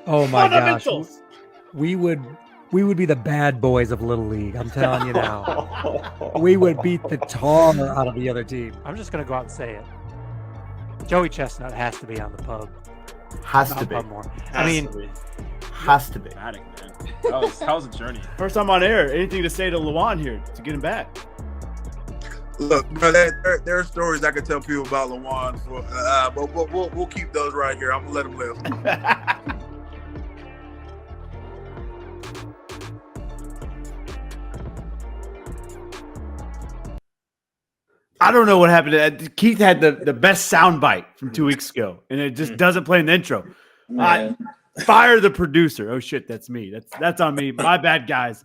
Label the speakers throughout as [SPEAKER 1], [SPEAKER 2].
[SPEAKER 1] Oh my gosh,
[SPEAKER 2] Fundamentals.
[SPEAKER 1] we would be the bad boys of Little League. I'm telling you now, we would beat the tar out of the other team.
[SPEAKER 3] I'm just gonna go out and say it. Joey Chestnut has to be on the pub.
[SPEAKER 4] Has to be.
[SPEAKER 3] Pub more.
[SPEAKER 4] Has to be.
[SPEAKER 5] Dramatic, man. That was a journey.
[SPEAKER 2] First time on air. Anything to say to Lawan here to get him back?
[SPEAKER 6] Look, bro, there are stories I could tell people about Lawan, but we'll keep those right here. I'm gonna let him live.
[SPEAKER 2] I don't know what happened. Keith had the best sound bite from 2 weeks ago, and it just doesn't play in the intro. Fire the producer. Oh shit, that's me. That's on me. My bad, guys.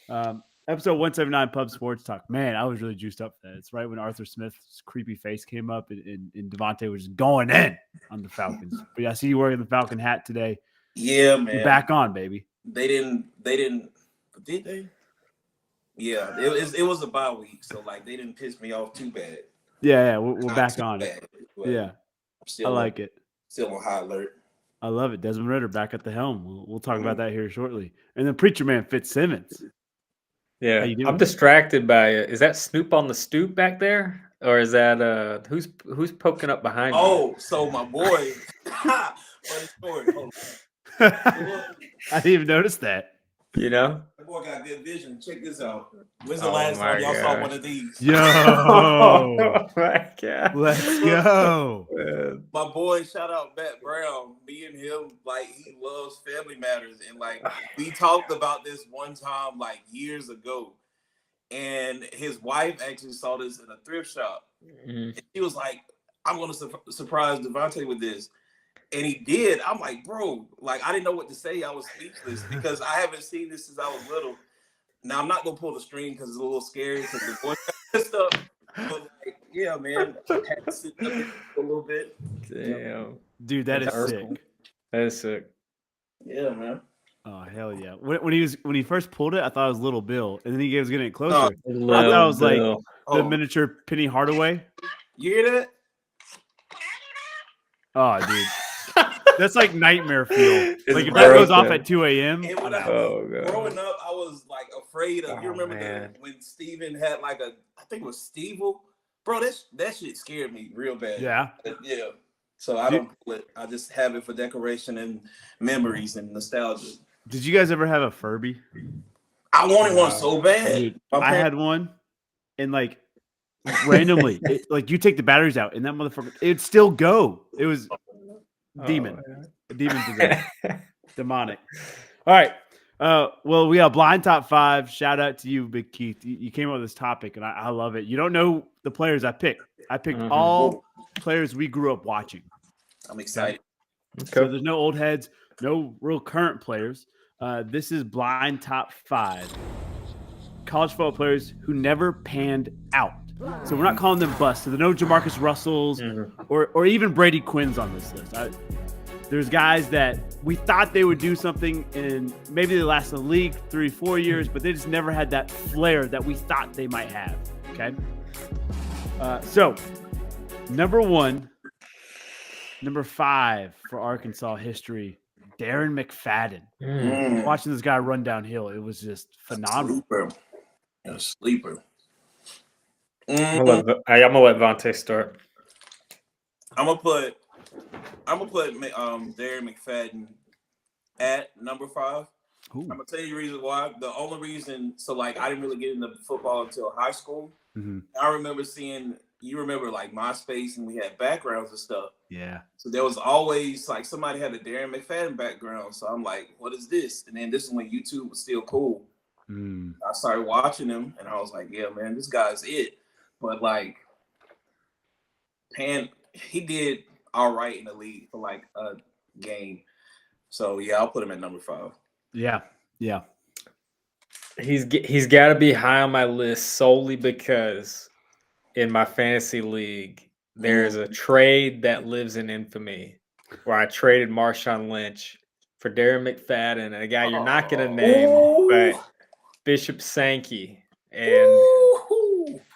[SPEAKER 2] Episode 179, Pub Sports Talk. Man, I was really juiced up for that. It's right when Arthur Smith's creepy face came up, and Devontae was just going in on the Falcons. But yeah, I see you wearing the Falcon hat today.
[SPEAKER 7] Yeah, man.
[SPEAKER 2] You're back on, baby.
[SPEAKER 7] They didn't. Did they? Yeah, it was a bye week, so like they didn't piss me off too bad.
[SPEAKER 2] Yeah, we're back on
[SPEAKER 7] bad,
[SPEAKER 2] it. Yeah, I like it.
[SPEAKER 7] Still on high alert.
[SPEAKER 2] I love it. Desmond Ridder back at the helm. We'll talk about that here shortly. And then Preacher Man Fitzsimmons.
[SPEAKER 8] Yeah, I'm distracted by it. Is that Snoop on the stoop back there, or is that who's poking up behind you?
[SPEAKER 7] Oh, so my boy. Funny story.
[SPEAKER 2] I didn't even notice that.
[SPEAKER 8] You know,
[SPEAKER 7] My boy got good vision. Check this out. When's the last time y'all saw one of these?
[SPEAKER 2] Yo,
[SPEAKER 8] oh my God,
[SPEAKER 2] let's go.
[SPEAKER 7] My boy, shout out Matt Brown. Me and him, like, he loves Family Matters, and like we talked about this one time, like years ago. And his wife actually saw this in a thrift shop.
[SPEAKER 8] Mm-hmm.
[SPEAKER 7] And she was like, "I'm gonna surprise Devontae with this." And he did. I'm like, bro, like I didn't know what to say. I was speechless because I haven't seen this since I was little. Now I'm not gonna pull the string because it's a little scary because the voice and stuff. But like, yeah, man, I had to sit up a little bit.
[SPEAKER 8] Damn,
[SPEAKER 2] dude, that's sick.
[SPEAKER 8] That is sick.
[SPEAKER 7] Yeah, man.
[SPEAKER 2] Oh hell yeah! When he first pulled it, I thought it was Little Bill, and then he was getting it closer.
[SPEAKER 7] Oh,
[SPEAKER 2] I thought it was like the miniature Penny Hardaway.
[SPEAKER 7] You hear that?
[SPEAKER 2] Oh, dude. That's like nightmare feel.
[SPEAKER 8] It's
[SPEAKER 2] like if that goes off at 2 a.m.
[SPEAKER 7] Growing up, I was like afraid of. You remember when Steven had like I think it was Stevel, bro. That shit scared me real bad.
[SPEAKER 2] Yeah.
[SPEAKER 7] Yeah. So I don't pull it. I just have it for decoration and memories and nostalgia.
[SPEAKER 2] Did you guys ever have a Furby?
[SPEAKER 7] I wanted one so bad.
[SPEAKER 2] Dude, I had one, and like randomly, like you take the batteries out, and that motherfucker, it'd still go. It was demon, demon possession, demonic. All right. Well, we got blind top 5. Shout out to you, Big Keith. You came up with this topic, and I love it. You don't know the players I picked. I picked all players we grew up watching.
[SPEAKER 7] I'm excited.
[SPEAKER 2] Okay. So there's no old heads, no real current players. This is blind top 5 college football players who never panned out. So we're not calling them busts. So there are no Jamarcus Russells or even Brady Quinns on this list. There's guys that we thought they would do something, and maybe they last in the league 3-4 years, but they just never had that flair that we thought they might have. Okay. So number 1, number 5 for Arkansas history, Darren McFadden. Watching this guy run downhill, it was just phenomenal.
[SPEAKER 7] A sleeper.
[SPEAKER 8] I'm gonna let Vontae start.
[SPEAKER 7] I'm gonna put Darren McFadden at number 5.
[SPEAKER 2] Ooh.
[SPEAKER 7] I'm gonna tell you the reason why. The only reason, so like I didn't really get into football until high school.
[SPEAKER 2] Mm-hmm.
[SPEAKER 7] I remember seeing, you remember like MySpace, and we had backgrounds and stuff.
[SPEAKER 2] Yeah.
[SPEAKER 7] So there was always like somebody had a Darren McFadden background. So I'm like, what is this? And then this is when YouTube was still cool. I started watching him, and I was like, yeah, man, this guy's it. But like, he did all right in the league for like a game. So yeah, I'll put him at number 5.
[SPEAKER 2] Yeah. Yeah.
[SPEAKER 8] He's got to be high on my list solely because in my fantasy league, there's a trade that lives in infamy where I traded Marshawn Lynch for Darren McFadden and a guy you're not going to name, but Bishop Sankey. And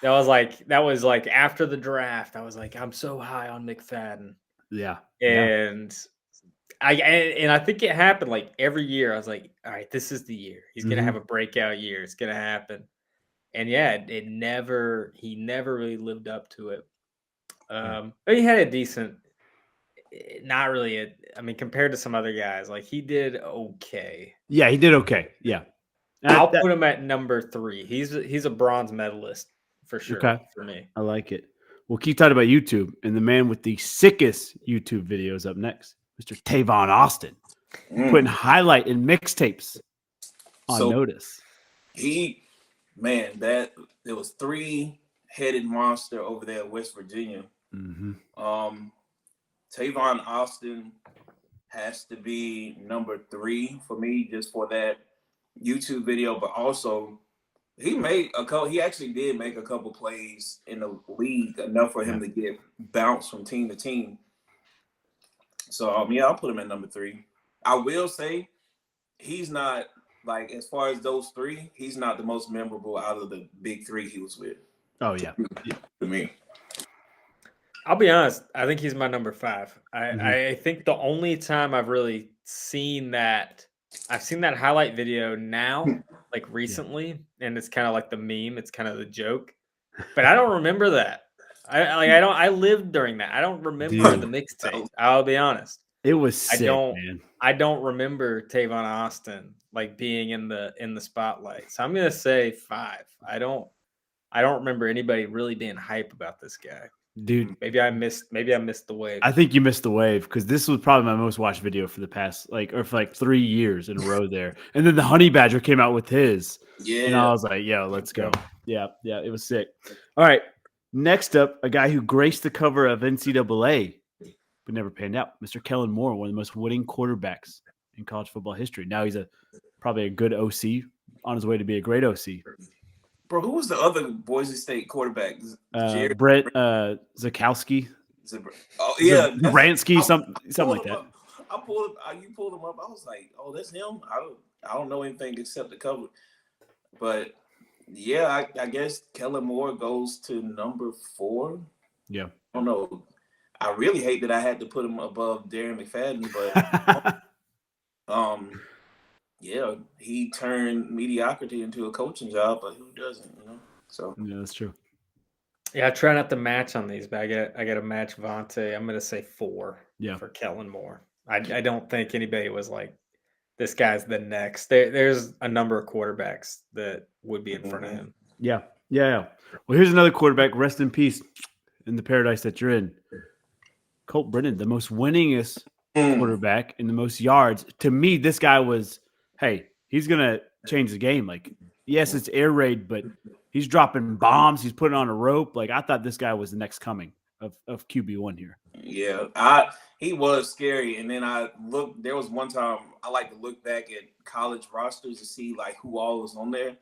[SPEAKER 8] that was like after the draft. I was like, I'm so high on McFadden.
[SPEAKER 2] Yeah.
[SPEAKER 8] And I think it happened like every year. I was like, all right, this is the year. He's gonna
[SPEAKER 1] Mhm.
[SPEAKER 8] have a breakout year. It's gonna happen. And yeah, he never really lived up to it. But he had a decent, not really I mean, compared to some other guys, like he did okay.
[SPEAKER 9] Yeah, he did okay. Yeah.
[SPEAKER 8] I'll
[SPEAKER 9] That-
[SPEAKER 8] put him at number 3. He's a bronze medalist for sure
[SPEAKER 9] Okay.
[SPEAKER 8] for me.
[SPEAKER 9] I like it. We'll keep talking about YouTube, and the man with the sickest YouTube videos up next, Mr. Tavon Austin, putting highlight and mixtapes on
[SPEAKER 7] So-
[SPEAKER 9] notice.
[SPEAKER 7] There was 3-headed monster over there in West Virginia.
[SPEAKER 9] Mm-hmm.
[SPEAKER 7] Tavon Austin has to be number 3 for me, just for that YouTube video, but also he actually did make a couple plays in the league, enough for him to get bounced from team to team. So I'll put him at number 3. I will say he's not, like, as far as those 3, he's not the most memorable out of the big 3 he was with.
[SPEAKER 9] Oh yeah.
[SPEAKER 7] To me.
[SPEAKER 8] I'll be honest. I think he's my number 5. I think the only time I've really seen that, I've seen that highlight video now, like recently, and it's kind of like the meme. It's kind of the joke, but I don't remember that. I lived during that. I don't remember the mixtape. I'll be honest.
[SPEAKER 9] It was sick, man.
[SPEAKER 8] I don't remember Tavon Austin like being in the spotlight. So I'm gonna say 5. I don't remember anybody really being hype about this guy.
[SPEAKER 9] Dude,
[SPEAKER 8] Maybe I missed the wave.
[SPEAKER 9] I think you missed the wave because this was probably my most watched video for the past for 3 years in a row there. And then the Honey Badger came out with his.
[SPEAKER 7] Yeah.
[SPEAKER 9] And I was like, yo, let's go. Yeah, it was sick. All right. Next up, a guy who graced the cover of NCAA but never panned out. Mr. Kellen Moore, one of the most winning quarterbacks in college football history. Now he's probably a good OC, on his way to be a great OC.
[SPEAKER 7] Bro, who was the other Boise State quarterback?
[SPEAKER 9] Brett Zakowski.
[SPEAKER 7] Oh yeah,
[SPEAKER 9] Bransky, something like that.
[SPEAKER 7] You pulled him up. I was like, oh, that's him. I don't know anything except the cover. But yeah, I guess Kellen Moore goes to number 4.
[SPEAKER 9] Yeah.
[SPEAKER 7] I don't know. I really hate that I had to put him above Darren McFadden, but yeah, he turned mediocrity into a coaching job, but who doesn't, So
[SPEAKER 9] yeah, that's true.
[SPEAKER 8] Yeah, I try not to match on these, but I got to match Vontae. I'm gonna say 4.
[SPEAKER 9] Yeah.
[SPEAKER 8] For Kellen Moore. I don't think anybody was like, this guy's the next. There's a number of quarterbacks that would be in front of him.
[SPEAKER 9] Yeah. Well, here's another quarterback. Rest in peace in the paradise that you're in. Colt Brennan, the most winningest quarterback and the most yards. To me, this guy was, hey, he's going to change the game. Like, yes, it's air raid, but he's dropping bombs. He's putting on a rope. Like, I thought this guy was the next coming of QB1 here.
[SPEAKER 7] Yeah, he was scary. And then there was one time I like to look back at college rosters to see like who all was on there.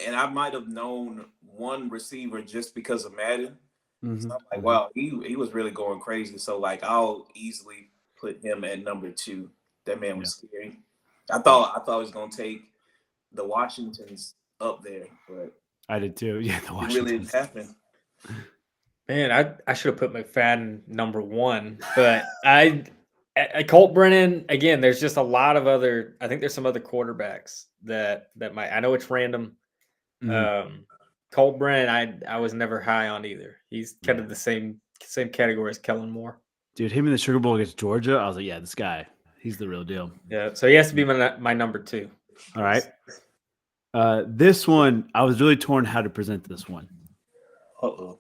[SPEAKER 7] And I might have known one receiver just because of Madden.
[SPEAKER 9] Mm-hmm.
[SPEAKER 7] So I'm like, wow, he was really going crazy. So like I'll easily put him at number 2. That man was scary. I thought I was gonna take the Washingtons up there, but
[SPEAKER 9] I did too. Yeah, the
[SPEAKER 7] it
[SPEAKER 9] Washington.
[SPEAKER 7] really didn't happen.
[SPEAKER 8] Man, I should have put McFadden number 1, but I Colt Brennan again. There's just a lot of other. I think there's some other quarterbacks that might. I know it's random.
[SPEAKER 9] Mm-hmm.
[SPEAKER 8] Colt Brennan, I was never high on either. He's kind of the same category as Kellen Moore.
[SPEAKER 9] Dude, him in the Sugar Bowl against Georgia, I was like, yeah, this guy, he's the real deal.
[SPEAKER 8] Yeah, so he has to be my number 2.
[SPEAKER 9] All right. This one, I was really torn how to present this one.
[SPEAKER 7] Uh-oh.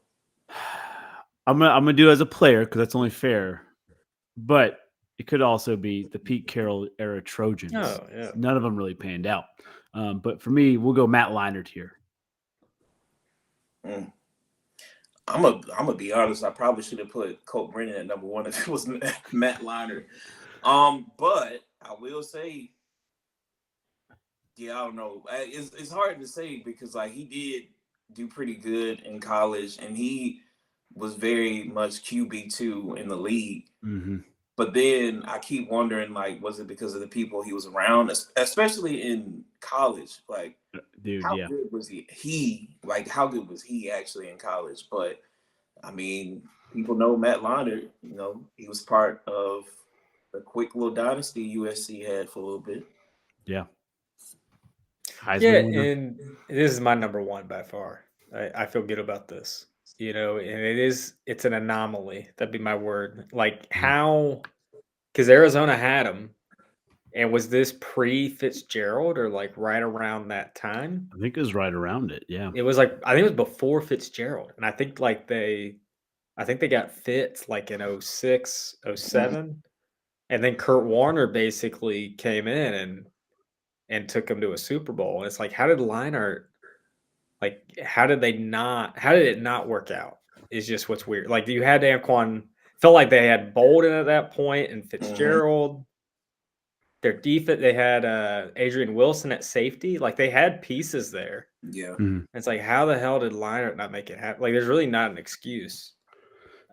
[SPEAKER 9] I'm gonna do it as a player because that's only fair, but it could also be the Pete Carroll era Trojans.
[SPEAKER 8] Oh, yeah.
[SPEAKER 9] None of them really panned out. But for me, we'll go Matt Leinart here.
[SPEAKER 7] I'm gonna be honest. I probably should have put Colt Brennan at number 1 if it was Matt Leinart. But I will say, yeah, I don't know. It's hard to say because like he did do pretty good in college, and he was very much QB2 in the league.
[SPEAKER 9] Mm-hmm.
[SPEAKER 7] But then I keep wondering, like, was it because of the people he was around, especially in college? Like,
[SPEAKER 9] dude,
[SPEAKER 7] how good was he? How good was he actually in college? But I mean, people know Matt Leinart. He was part of the quick little dynasty USC had for a little bit.
[SPEAKER 9] Yeah.
[SPEAKER 8] Yeah,
[SPEAKER 9] Heisman winner.
[SPEAKER 8] and this is my number one by far. I feel good about this. You know, and it's an anomaly. That'd be my word. Like how, because Arizona had him, and was this pre Fitzgerald or like right around that time?
[SPEAKER 9] I think it was right around it. Yeah.
[SPEAKER 8] It was like I think it was before Fitzgerald, and I think they got Fitz like in 06, 07. And then Kurt Warner basically came in and took him to a Super Bowl. And it's like, how did Leinart, like, how did it not work out? Is just what's weird. Like, you had Anquan, felt like they had Bolden at that point and Fitzgerald. Their defense, they had Adrian Wilson at safety. Like, they had pieces there.
[SPEAKER 7] Yeah.
[SPEAKER 8] It's like, how the hell did Leinart not make it happen? Like, there's really not an excuse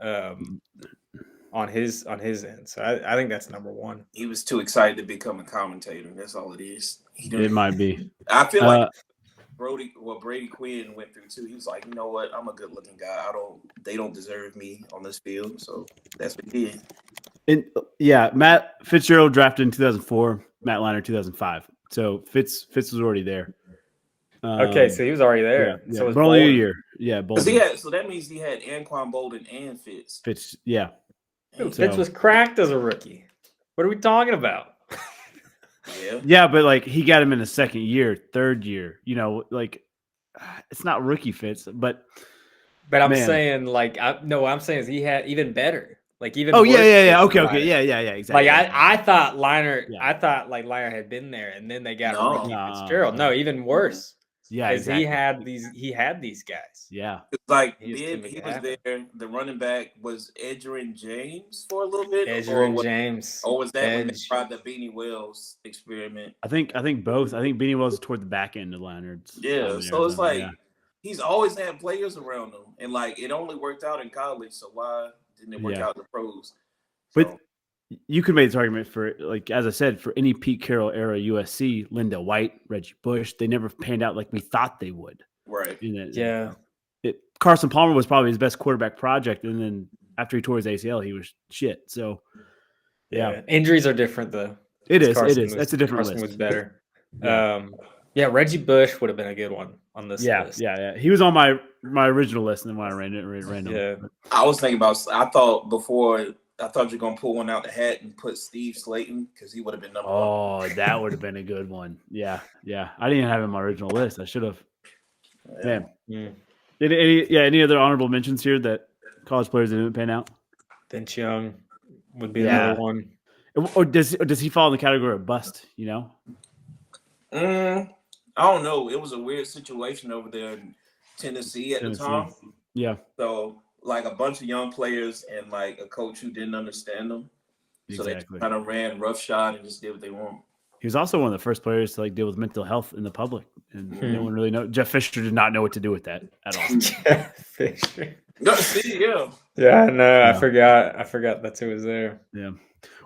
[SPEAKER 8] on his end. So I think that's number one.
[SPEAKER 7] He was too excited to become a commentator. That's all it is.
[SPEAKER 9] It might be.
[SPEAKER 7] I feel like Brady Quinn went through too. He was like, you know what? I'm a good looking guy. They don't deserve me on this field. So that's what he did.
[SPEAKER 9] And yeah, Matt Fitzgerald drafted in 2004, Matt Leinart 2005. So Fitz was already there.
[SPEAKER 8] Okay, so he was already there.
[SPEAKER 9] Yeah,
[SPEAKER 8] So it was
[SPEAKER 9] but only a
[SPEAKER 8] Bolden.
[SPEAKER 9] year. Yeah, Bolden.
[SPEAKER 7] So that means he had Anquan Bolden and Fitz.
[SPEAKER 9] Fitz, yeah.
[SPEAKER 8] Dude,
[SPEAKER 9] So-
[SPEAKER 8] Fitz was cracked as a rookie. What are we talking about?
[SPEAKER 7] Yeah.
[SPEAKER 9] Yeah, but like he got him in the second year, third year. You know, like it's not rookie Fitz, but
[SPEAKER 8] But I'm
[SPEAKER 9] Man.
[SPEAKER 8] saying, like, what I'm saying is he had even better. Like, even
[SPEAKER 9] oh yeah,
[SPEAKER 8] worse
[SPEAKER 9] yeah, yeah.
[SPEAKER 8] Fitz
[SPEAKER 9] Okay,
[SPEAKER 8] than
[SPEAKER 9] okay,
[SPEAKER 8] Leinart.
[SPEAKER 9] yeah, exactly.
[SPEAKER 8] Like I thought Leinart,
[SPEAKER 9] Yeah.
[SPEAKER 8] I thought like Leinart had been there, and then they got
[SPEAKER 7] No.
[SPEAKER 8] a rookie
[SPEAKER 9] No.
[SPEAKER 8] Fitzgerald. No, even worse.
[SPEAKER 9] yeah,
[SPEAKER 8] Because
[SPEAKER 9] exactly.
[SPEAKER 8] he had these guys.
[SPEAKER 9] Yeah,
[SPEAKER 7] It's like
[SPEAKER 8] He just
[SPEAKER 7] then
[SPEAKER 8] couldn't make
[SPEAKER 7] he
[SPEAKER 8] it
[SPEAKER 7] was
[SPEAKER 8] happen.
[SPEAKER 7] there. The running back was Edgerrin James for a little bit.
[SPEAKER 8] Edgerrin James.
[SPEAKER 7] Or was that when they
[SPEAKER 8] Edge.
[SPEAKER 7] tried the Beanie Wells experiment?
[SPEAKER 9] I think both. I think Beanie Wells is toward the back end of Leinart's.
[SPEAKER 7] Yeah. So it's like
[SPEAKER 9] yeah.
[SPEAKER 7] he's always had players around him, and like it only worked out in college. So why didn't it work
[SPEAKER 9] Yeah.
[SPEAKER 7] out in the pros?
[SPEAKER 9] But
[SPEAKER 7] So,
[SPEAKER 9] you could make this argument for, like, as I said, for any Pete Carroll era USC, Linda White, Reggie Bush, they never panned out like we thought they would.
[SPEAKER 7] right.
[SPEAKER 8] Yeah.
[SPEAKER 9] Carson Palmer was probably his best quarterback project, and then after he tore his ACL, he was shit. So, yeah,
[SPEAKER 8] Injuries are different though.
[SPEAKER 9] it is.
[SPEAKER 8] Carson
[SPEAKER 9] It is. That's a different
[SPEAKER 8] Carson
[SPEAKER 9] list.
[SPEAKER 8] was better.
[SPEAKER 9] Yeah.
[SPEAKER 8] Yeah, Reggie Bush would have been a good one on this
[SPEAKER 9] Yeah,
[SPEAKER 8] list.
[SPEAKER 9] yeah. He was on my original list, and then when I ran him.
[SPEAKER 8] Yeah.
[SPEAKER 7] I was thinking about. I thought you're gonna pull one out the hat and put Steve Slayton because he would have been number one.
[SPEAKER 9] Oh, that would have been a good one. Yeah. I didn't even have it on my original list. I should have. Man.
[SPEAKER 8] Mm.
[SPEAKER 9] Any other honorable mentions here that college players didn't pan out?
[SPEAKER 8] Vince Young would be
[SPEAKER 9] Yeah.
[SPEAKER 8] another one.
[SPEAKER 9] Or does he fall in the category of bust? You know?
[SPEAKER 7] I don't know. It was a weird situation over there in Tennessee at the time.
[SPEAKER 9] Yeah.
[SPEAKER 7] So like a bunch of young players and like a coach who didn't understand them. So
[SPEAKER 9] Exactly.
[SPEAKER 7] they kind of ran roughshod and just did what they want.
[SPEAKER 9] He was also one of the first players to like deal with mental health in the public, and no one really know. Jeff Fisher did not know what to do with that at all.
[SPEAKER 8] Jeff Fisher.
[SPEAKER 7] No, see, yeah.
[SPEAKER 8] Yeah, no,
[SPEAKER 9] Yeah.
[SPEAKER 8] I forgot that's who was there.
[SPEAKER 9] Yeah.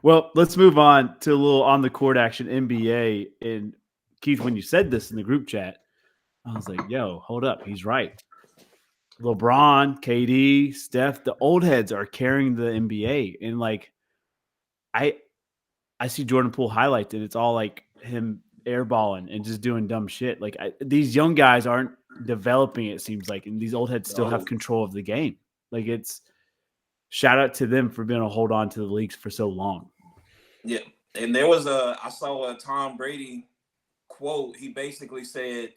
[SPEAKER 9] Well, let's move on to a little on the court action NBA. And Keith, when you said this in the group chat, I was like, yo, hold up. He's right. LeBron, KD, Steph, the old heads are carrying the NBA. And like, I see Jordan Poole highlights and it's all like him airballing and just doing dumb shit. Like these young guys aren't developing, it seems like, and these old heads still have control of the game. Like it's shout out to them for being able to hold on to the leagues for so long.
[SPEAKER 7] Yeah. And there was I saw a Tom Brady quote. He basically said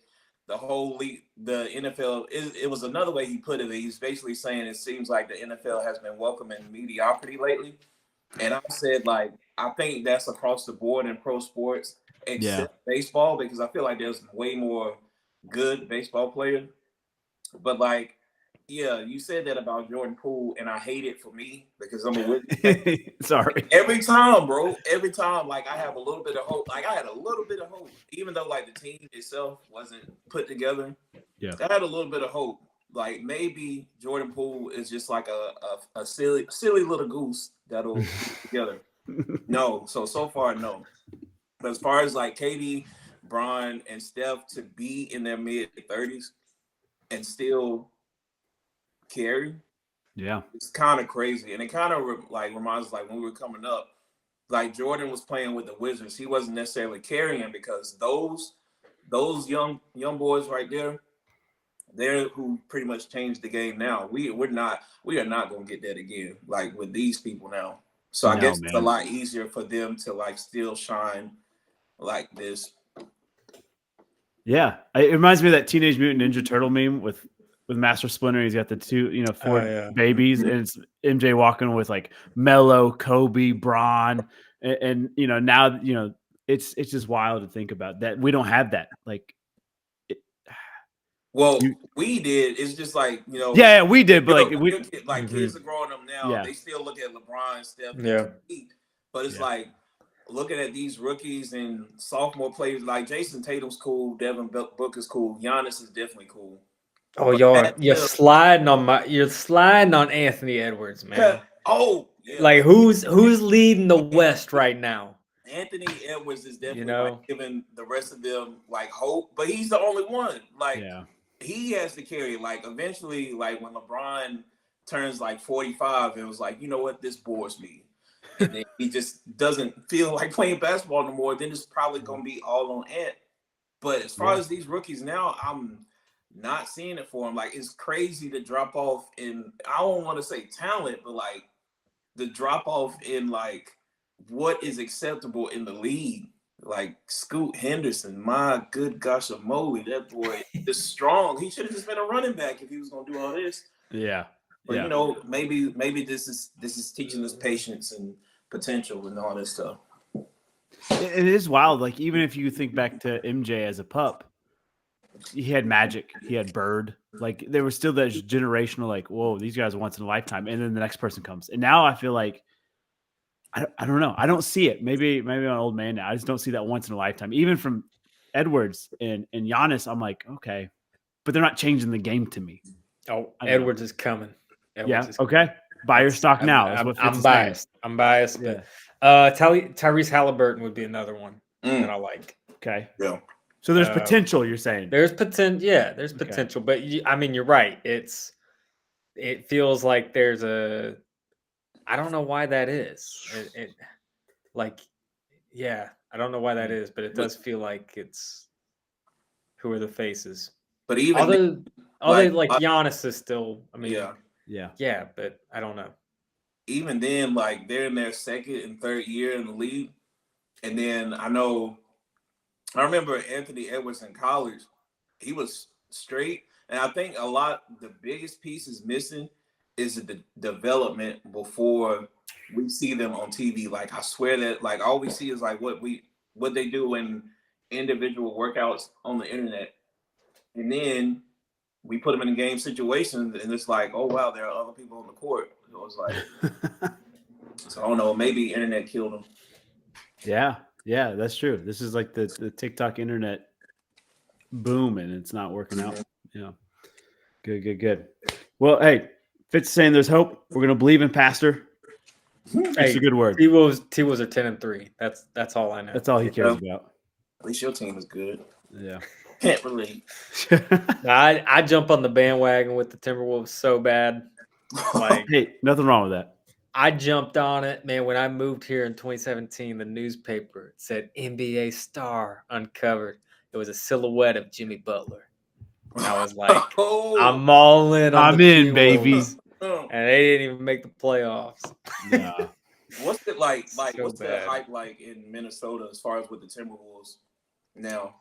[SPEAKER 7] the whole league, the NFL, it was another way he put it. He's basically saying it seems like the NFL has been welcoming mediocrity lately. And I said, like, I think that's across the board in pro sports, except baseball, because I feel like there's way more good baseball players. But like, yeah, you said that about Jordan Poole, and I hate it for me because I'm a witness.
[SPEAKER 9] Sorry.
[SPEAKER 7] Every time, bro. Every time, like I have a little bit of hope. Like I had a little bit of hope, even though like the team itself wasn't put together.
[SPEAKER 9] Yeah,
[SPEAKER 7] I had a little bit of hope. Like maybe Jordan Poole is just like a silly little goose that'll get together. No, so far no. But as far as like KD, Bron, and Steph to be in their mid-30s and still carry,
[SPEAKER 9] yeah,
[SPEAKER 7] it's kind of crazy, and it kind of like reminds us like when we were coming up, like Jordan was playing with the Wizards, he wasn't necessarily carrying because those young boys right there, they're who pretty much changed the game now. We are not going to get that again, like with these people now. So I guess it's a lot easier for them to like still shine like this.
[SPEAKER 9] Yeah, it reminds me of that Teenage Mutant Ninja Turtle meme with Master Splinter. He's got the two, four babies, and it's MJ walking with like Melo, Kobe, Bron, and now it's just wild to think about that we don't have that. Like,
[SPEAKER 7] we did. It's just like
[SPEAKER 9] yeah, we did, but
[SPEAKER 7] kids are growing up now.
[SPEAKER 9] Yeah.
[SPEAKER 7] They still look at LeBron, Steph,
[SPEAKER 8] Yeah.
[SPEAKER 7] but it's like looking at these rookies and sophomore players. Like Jason Tatum's cool, Devin Booker's cool, Giannis is definitely cool.
[SPEAKER 8] Oh, you're sliding on Anthony Edwards, man.
[SPEAKER 7] Oh, yeah.
[SPEAKER 8] Like who's leading the West right now?
[SPEAKER 7] Anthony Edwards is definitely like giving the rest of them like hope, but he's the only one. Like he has to carry. Like eventually, like when LeBron turns like 45, it was like, you know what, this bores me. And then he just doesn't feel like playing basketball no more. Then it's probably gonna be all on Ant. But as far as these rookies now, I'm not seeing it for him. Like it's crazy to drop off in, I don't want to say talent, but like the drop off in like what is acceptable in the league. Like Scoot Henderson, my good gosh of moly, that boy is strong. He should have just been a running back if he was gonna do all this.
[SPEAKER 9] Yeah.
[SPEAKER 7] But maybe this is teaching us patience and potential and all this stuff.
[SPEAKER 9] It is wild. Like even if you think back to MJ as a pup, he had Magic, he had Bird. Like there was still that generational, like, whoa, these guys are once in a lifetime, and then the next person comes. And now I feel like I don't know. I don't see it. Maybe I'm an old man now. I just don't see that once in a lifetime. Even from Edwards and Giannis, I'm like, okay, but they're not changing the game to me.
[SPEAKER 8] Oh, Edwards is coming.
[SPEAKER 9] Okay. Buy your stock now.
[SPEAKER 8] I'm biased. I'm biased.
[SPEAKER 9] Yeah.
[SPEAKER 8] Tyrese Halliburton would be another one that I like.
[SPEAKER 9] Okay.
[SPEAKER 7] Yeah.
[SPEAKER 9] So there's potential, you're saying?
[SPEAKER 8] There's potential. Yeah, there's potential. But you're right. It feels like there's a. I don't know why that is. I don't know why that is, but it does feel like it's who are the faces.
[SPEAKER 7] But even
[SPEAKER 8] although Giannis is still. I mean,
[SPEAKER 9] yeah,
[SPEAKER 8] but I don't know.
[SPEAKER 7] Even then, like they're in their second and third year in the league, and then I remember Anthony Edwards in college. He was straight, and I think the biggest piece is missing is the development before we see them on TV. Like I swear that like all we see is like what they do in individual workouts on the internet, and then we put them in game situations, and it's like, oh wow, there are other people on the court. It was like, so I don't know, maybe internet killed them.
[SPEAKER 9] Yeah, that's true. This is like the TikTok internet boom, and it's not working out. Yeah, good. Well, hey, Fitz saying there's hope. We're gonna believe in Pastor. That's a good word.
[SPEAKER 8] T-Wolves are 10-3. That's all I know.
[SPEAKER 9] That's all he cares about.
[SPEAKER 7] At least your team is good.
[SPEAKER 9] Yeah.
[SPEAKER 7] Can't relate.
[SPEAKER 8] I jump on the bandwagon with the Timberwolves so bad. Like,
[SPEAKER 9] hey, nothing wrong with that.
[SPEAKER 8] I jumped on it, man. When I moved here in 2017, the newspaper said NBA star uncovered. It was a silhouette of Jimmy Butler. And I was like, I'm all in.
[SPEAKER 9] I'm in, baby.
[SPEAKER 8] And they didn't even make the playoffs.
[SPEAKER 9] Yeah.
[SPEAKER 7] What's it like? Like,
[SPEAKER 8] So
[SPEAKER 7] what's
[SPEAKER 8] bad.
[SPEAKER 7] the hype like in Minnesota as far as with the Timberwolves now?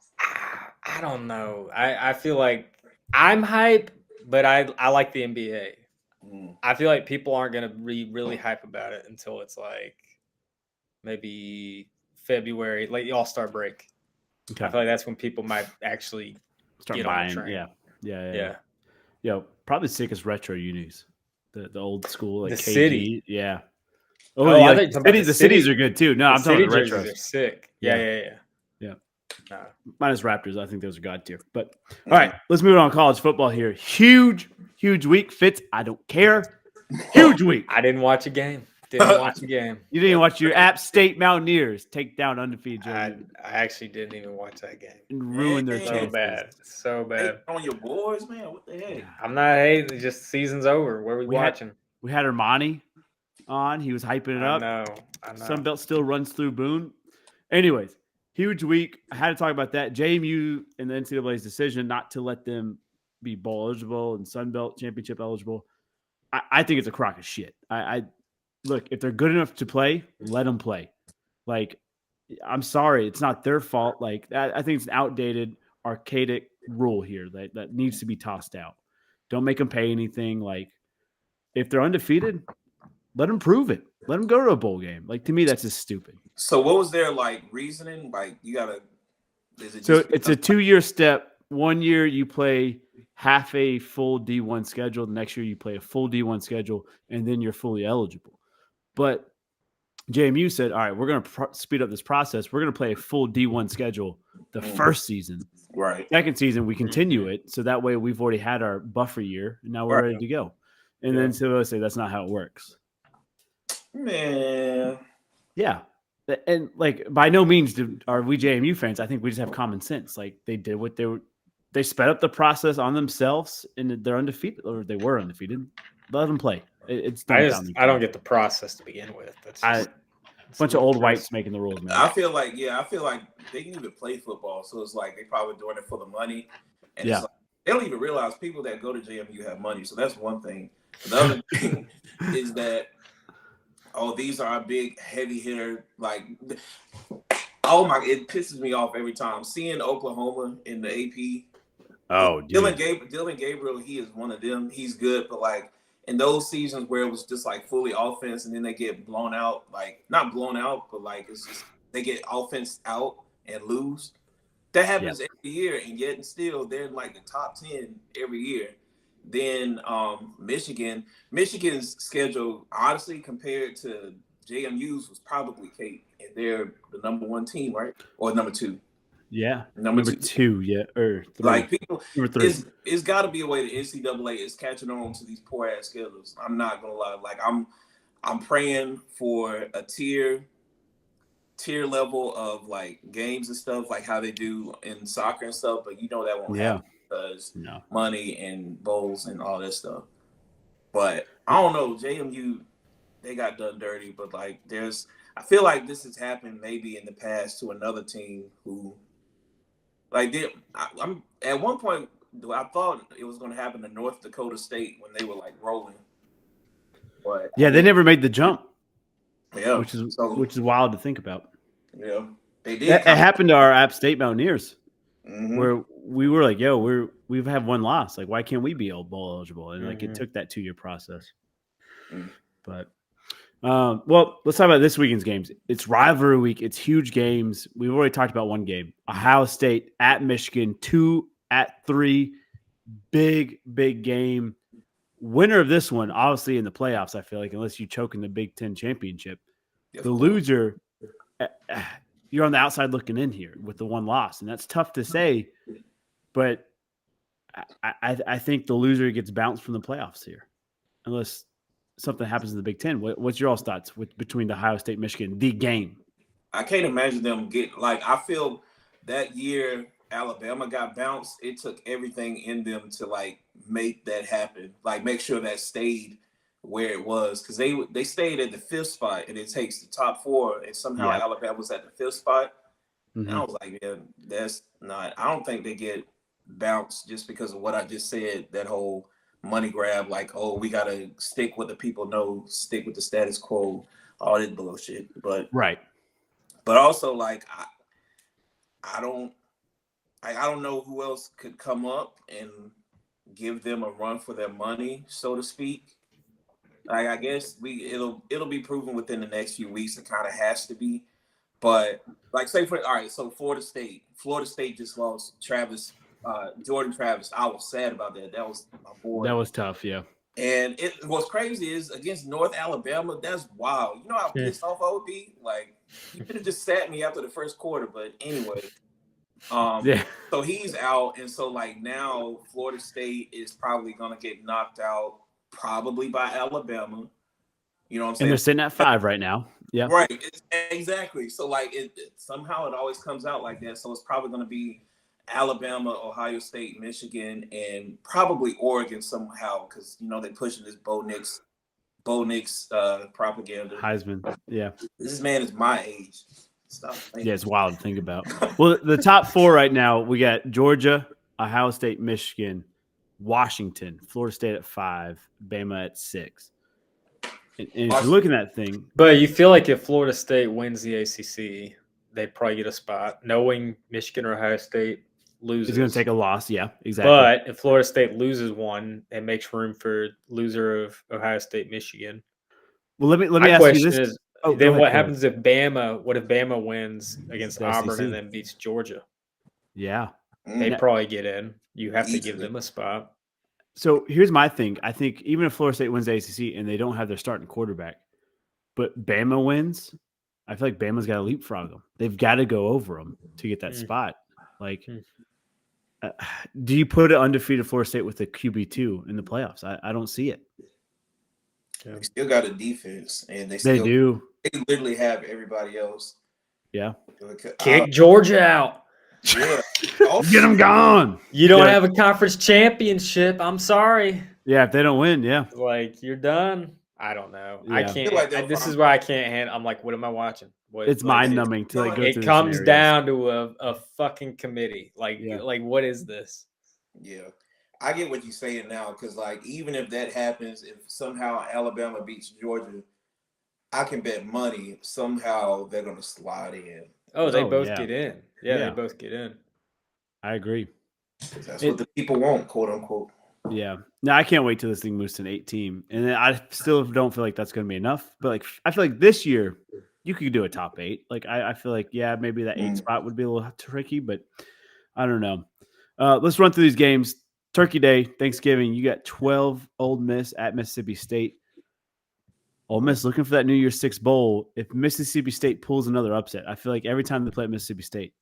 [SPEAKER 8] I don't know. I feel like I'm hype, but I like the NBA. I feel like people aren't going to be really hype about it until it's like maybe February, like the All-Star break.
[SPEAKER 9] Okay.
[SPEAKER 8] I feel like that's when people might actually
[SPEAKER 9] Start
[SPEAKER 8] get on
[SPEAKER 9] buying.
[SPEAKER 8] the train.
[SPEAKER 9] Yeah. Yo, probably sickest retro unis. The old school, like
[SPEAKER 8] The
[SPEAKER 9] KG.
[SPEAKER 8] city.
[SPEAKER 9] Yeah.
[SPEAKER 8] Oh,
[SPEAKER 9] yeah,
[SPEAKER 8] I think you're talking about
[SPEAKER 9] the cities are good too. No, I'm talking about
[SPEAKER 8] jerseys
[SPEAKER 9] retros.
[SPEAKER 8] are sick. Yeah.
[SPEAKER 9] Minus Raptors, I think those are god tier. But all right, let's move on. College football here. Huge week. Fitz, I don't care. Huge week.
[SPEAKER 8] I didn't watch a game. Didn't watch a game.
[SPEAKER 9] You didn't watch your App State Mountaineers take down undefeated
[SPEAKER 8] I
[SPEAKER 9] Georgia
[SPEAKER 8] actually didn't even watch that game.
[SPEAKER 9] and ruin their
[SPEAKER 7] So
[SPEAKER 9] chances.
[SPEAKER 8] So
[SPEAKER 7] Hey,
[SPEAKER 8] bad.
[SPEAKER 7] on your boys, man. What the heck?
[SPEAKER 8] I'm not hating. Just season's over. Where we
[SPEAKER 9] We had-
[SPEAKER 8] watching?
[SPEAKER 9] We had Armani
[SPEAKER 2] on. He was hyping it
[SPEAKER 8] I
[SPEAKER 2] up.
[SPEAKER 8] know. I know.
[SPEAKER 2] Sunbelt still runs through Boone. Anyways, huge week. I had to talk about that. JMU and the NCAA's decision not to let them be bowl eligible and Sunbelt championship eligible. I think it's a crock of shit. I look, if they're good enough to play, let them play. Like, I'm sorry, it's not their fault. Like, I think it's an outdated, archaic rule here that needs to be tossed out. Don't make them pay anything. Like, if they're undefeated, let them prove it. Let them go to a bowl game. Like, to me, that's just stupid.
[SPEAKER 7] So what was their like reasoning? Like you gotta. Is it
[SPEAKER 2] So
[SPEAKER 7] just
[SPEAKER 2] it's a 2-year step. 1 year you play half a full D1 schedule. The next year you play a full D1 schedule, and then you're fully eligible. But JMU said, all right, we're going to speed up this process. We're going to play a full D1 schedule the first season.
[SPEAKER 7] right?
[SPEAKER 2] Second season, we continue it. So that way we've already had our buffer year, and now we're ready to go. And then so I say that's not how it works.
[SPEAKER 7] Man,
[SPEAKER 2] Yeah. And like by no means are we JMU fans. I think we just have common sense. Like they did what they sped up the process on themselves, and they're undefeated, or they were undefeated. Let them play. It's
[SPEAKER 8] I don't get the process to begin with. That's
[SPEAKER 2] a bunch of old whites making the rules, man.
[SPEAKER 7] I feel like they can even play football. So it's like they probably doing it for the money, and it's like, they don't even realize people that go to JMU have money. So that's one thing. The other thing is that. Oh, these are big, heavy hitter. Like, oh my! It pisses me off every time seeing Oklahoma in the AP.
[SPEAKER 2] Oh, dude.
[SPEAKER 7] Dylan Gabriel, he is one of them. He's good, but like in those seasons where it was just like fully offense, and then they get blown out. Like not blown out, but like it's just they get offense out and lose. That happens every year, and yet and still they're in like the top 10 every year. Then Michigan's schedule, honestly, compared to JMU's, was probably cake, and they're the number 1 team, right? Or number 2.
[SPEAKER 2] Yeah,
[SPEAKER 7] number
[SPEAKER 2] 2, yeah, or 3.
[SPEAKER 7] Like people,
[SPEAKER 2] number 3.
[SPEAKER 7] It's got to be a way the NCAA is catching on to these poor ass schedules. I'm not gonna lie. Like I'm praying for a tier level of like games and stuff, like how they do in soccer and stuff. But you know that won't happen. Because money and bowls and all that stuff. But I don't know, JMU, they got done dirty. But like, I feel like this has happened maybe in the past to another team who, like, I'm at one point I thought it was going to happen to North Dakota State when they were like rolling. But
[SPEAKER 2] yeah, they never made the jump.
[SPEAKER 7] Yeah,
[SPEAKER 2] which is wild to think about.
[SPEAKER 7] Yeah, they did.
[SPEAKER 2] It happened to our App State Mountaineers.
[SPEAKER 7] Mm-hmm.
[SPEAKER 2] Where we were like, yo, we've had one loss. Like, why can't we be bowl eligible? And like, it took that 2-year process. But, well, let's talk about this weekend's games. It's rivalry week. It's huge games. We've already talked about one game. Ohio State at Michigan, 2 at 3. Big game. Winner of this one, obviously in the playoffs, I feel like, unless you choke in the Big Ten championship. The loser, you're on the outside looking in here with the one loss, and that's tough to say, but I think the loser gets bounced from the playoffs here, unless something happens in the Big Ten. What's your all's thoughts between the Ohio State, Michigan, the game?
[SPEAKER 7] I can't imagine them I feel that year Alabama got bounced. It took everything in them to like make that happen, like make sure that stayed where it was, because they stayed at the 5th spot, and it takes the top 4, and somehow Alabama was at the 5th spot. And I was like, yeah, that's not. I don't think they get bounced just because of what I just said. That whole money grab, like, oh, we gotta stick what the people know, stick with the status quo, all this bullshit. But also like I don't know who else could come up and give them a run for their money, so to speak. Like, I guess it'll be proven within the next few weeks. It kind of has to be, but like so Florida State just lost Jordan Travis. I was sad about that. That was my boy.
[SPEAKER 2] That was tough, yeah.
[SPEAKER 7] And what's crazy is against North Alabama. That's wild. You know how pissed off I would be. Like, you could have just sat me after the first quarter, but anyway. So he's out, and so like now Florida State is probably gonna get knocked out. Probably by Alabama, you know what I'm saying?
[SPEAKER 2] And they're sitting at 5 right now. Yeah,
[SPEAKER 7] right. Exactly. So like somehow it always comes out like that. So it's probably going to be Alabama, Ohio State, Michigan, and probably Oregon somehow, because you know they're pushing this Bo Nix Bo Nix propaganda.
[SPEAKER 9] Heisman. Yeah.
[SPEAKER 7] This man is my age. Stop.
[SPEAKER 9] Yeah, it's wild to think about. Well, the top 4 right now, we got Georgia, Ohio State, Michigan, Washington, Florida State at 5, Bama at 6. And if you look at that thing,
[SPEAKER 8] But you feel like if Florida State wins the ACC, they'd probably get a spot, knowing Michigan or Ohio State loses.
[SPEAKER 9] it's going to take a loss. Yeah, exactly.
[SPEAKER 8] But if Florida State loses one, it makes room for loser of Ohio State, Michigan.
[SPEAKER 9] Well, let me
[SPEAKER 8] My
[SPEAKER 9] ask you
[SPEAKER 8] question
[SPEAKER 9] this.
[SPEAKER 8] is,
[SPEAKER 9] Oh, go
[SPEAKER 8] then
[SPEAKER 9] ahead,
[SPEAKER 8] what
[SPEAKER 9] go ahead.
[SPEAKER 8] happens if Bama? What if Bama wins against
[SPEAKER 9] The
[SPEAKER 8] Auburn
[SPEAKER 9] SEC.
[SPEAKER 8] and then beats Georgia?
[SPEAKER 9] Yeah.
[SPEAKER 8] They
[SPEAKER 7] Mm.
[SPEAKER 8] probably get in. You have to give
[SPEAKER 7] Easily.
[SPEAKER 8] them a spot.
[SPEAKER 9] So here's my thing. I think even if Florida State wins the ACC and they don't have their starting quarterback, but Bama wins, I feel like Bama's got to leapfrog them. They've got to go over them to get that
[SPEAKER 8] Mm.
[SPEAKER 9] spot. Like,
[SPEAKER 8] Mm.
[SPEAKER 9] do you put an undefeated Florida State with a QB2 in the playoffs? I don't see it.
[SPEAKER 7] They still got a defense, and
[SPEAKER 9] They
[SPEAKER 7] still
[SPEAKER 9] do.
[SPEAKER 7] They literally have everybody else.
[SPEAKER 9] Yeah.
[SPEAKER 8] Kick Georgia out.
[SPEAKER 7] Yeah.
[SPEAKER 9] Get them gone.
[SPEAKER 8] You don't
[SPEAKER 9] Yeah.
[SPEAKER 8] have a conference championship. I'm sorry.
[SPEAKER 9] Yeah. If they don't win, yeah.
[SPEAKER 8] Like you're done. I don't know. I
[SPEAKER 9] Yeah.
[SPEAKER 8] can't.
[SPEAKER 7] feel like they'll
[SPEAKER 8] this
[SPEAKER 7] find-
[SPEAKER 8] is why I can't handle. I'm like, what am I watching? What,
[SPEAKER 9] It's
[SPEAKER 8] like,
[SPEAKER 9] mind numbing to like go through
[SPEAKER 8] It
[SPEAKER 9] the
[SPEAKER 8] comes
[SPEAKER 9] scenarios.
[SPEAKER 8] down to a fucking committee. Like,
[SPEAKER 9] Yeah.
[SPEAKER 8] like what is this?
[SPEAKER 7] Yeah. I get what you're saying now, because like even if that happens, if somehow Alabama beats Georgia, I can bet money somehow they're gonna slide in.
[SPEAKER 8] Oh, they
[SPEAKER 9] Oh,
[SPEAKER 8] both
[SPEAKER 9] yeah.
[SPEAKER 8] get in. Yeah,
[SPEAKER 9] Yeah.
[SPEAKER 8] they both get in.
[SPEAKER 9] I agree.
[SPEAKER 7] That's what the people want, quote unquote.
[SPEAKER 9] Yeah. No, I can't wait till this thing moves to an 8 team. And then I still don't feel like that's going to be enough. But like, I feel like this year you could do a top 8. Like, I feel like, yeah, maybe that 8 spot would be a little tricky, but I don't know. Let's run through these games. Turkey Day, Thanksgiving, you got 12 Ole Miss at Mississippi State. Ole Miss looking for that New Year's Six bowl. If Mississippi State pulls another upset, I feel like every time they play at Mississippi State,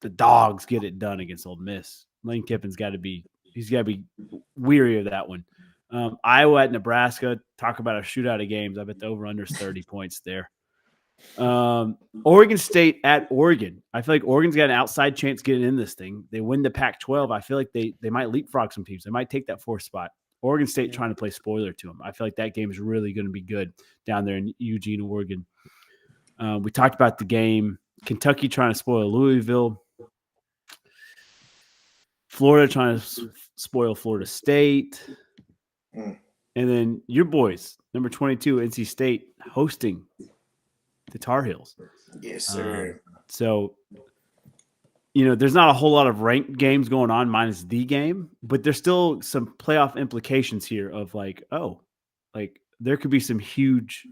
[SPEAKER 9] the Dogs get it done against Ole Miss. Lane Kiffin's got to be weary of that one. Iowa at Nebraska, talk about a shootout of games. I bet the over-under is 30 points there. Oregon State at Oregon. I feel like Oregon's got an outside chance getting in this thing. They win the Pac-12. I feel like they might leapfrog some teams. They might take that 4th spot. Oregon State trying to play spoiler to them. I feel like that game is really going to be good down there in Eugene, Oregon. We talked about the game. Kentucky trying to spoil Louisville. Florida trying to spoil Florida State.
[SPEAKER 7] Mm.
[SPEAKER 9] And then your boys, number 22, NC State, hosting the Tar Heels.
[SPEAKER 7] Yes, sir.
[SPEAKER 9] So, there's not a whole lot of ranked games going on minus the game, but there's still some playoff implications here of like, there could be some huge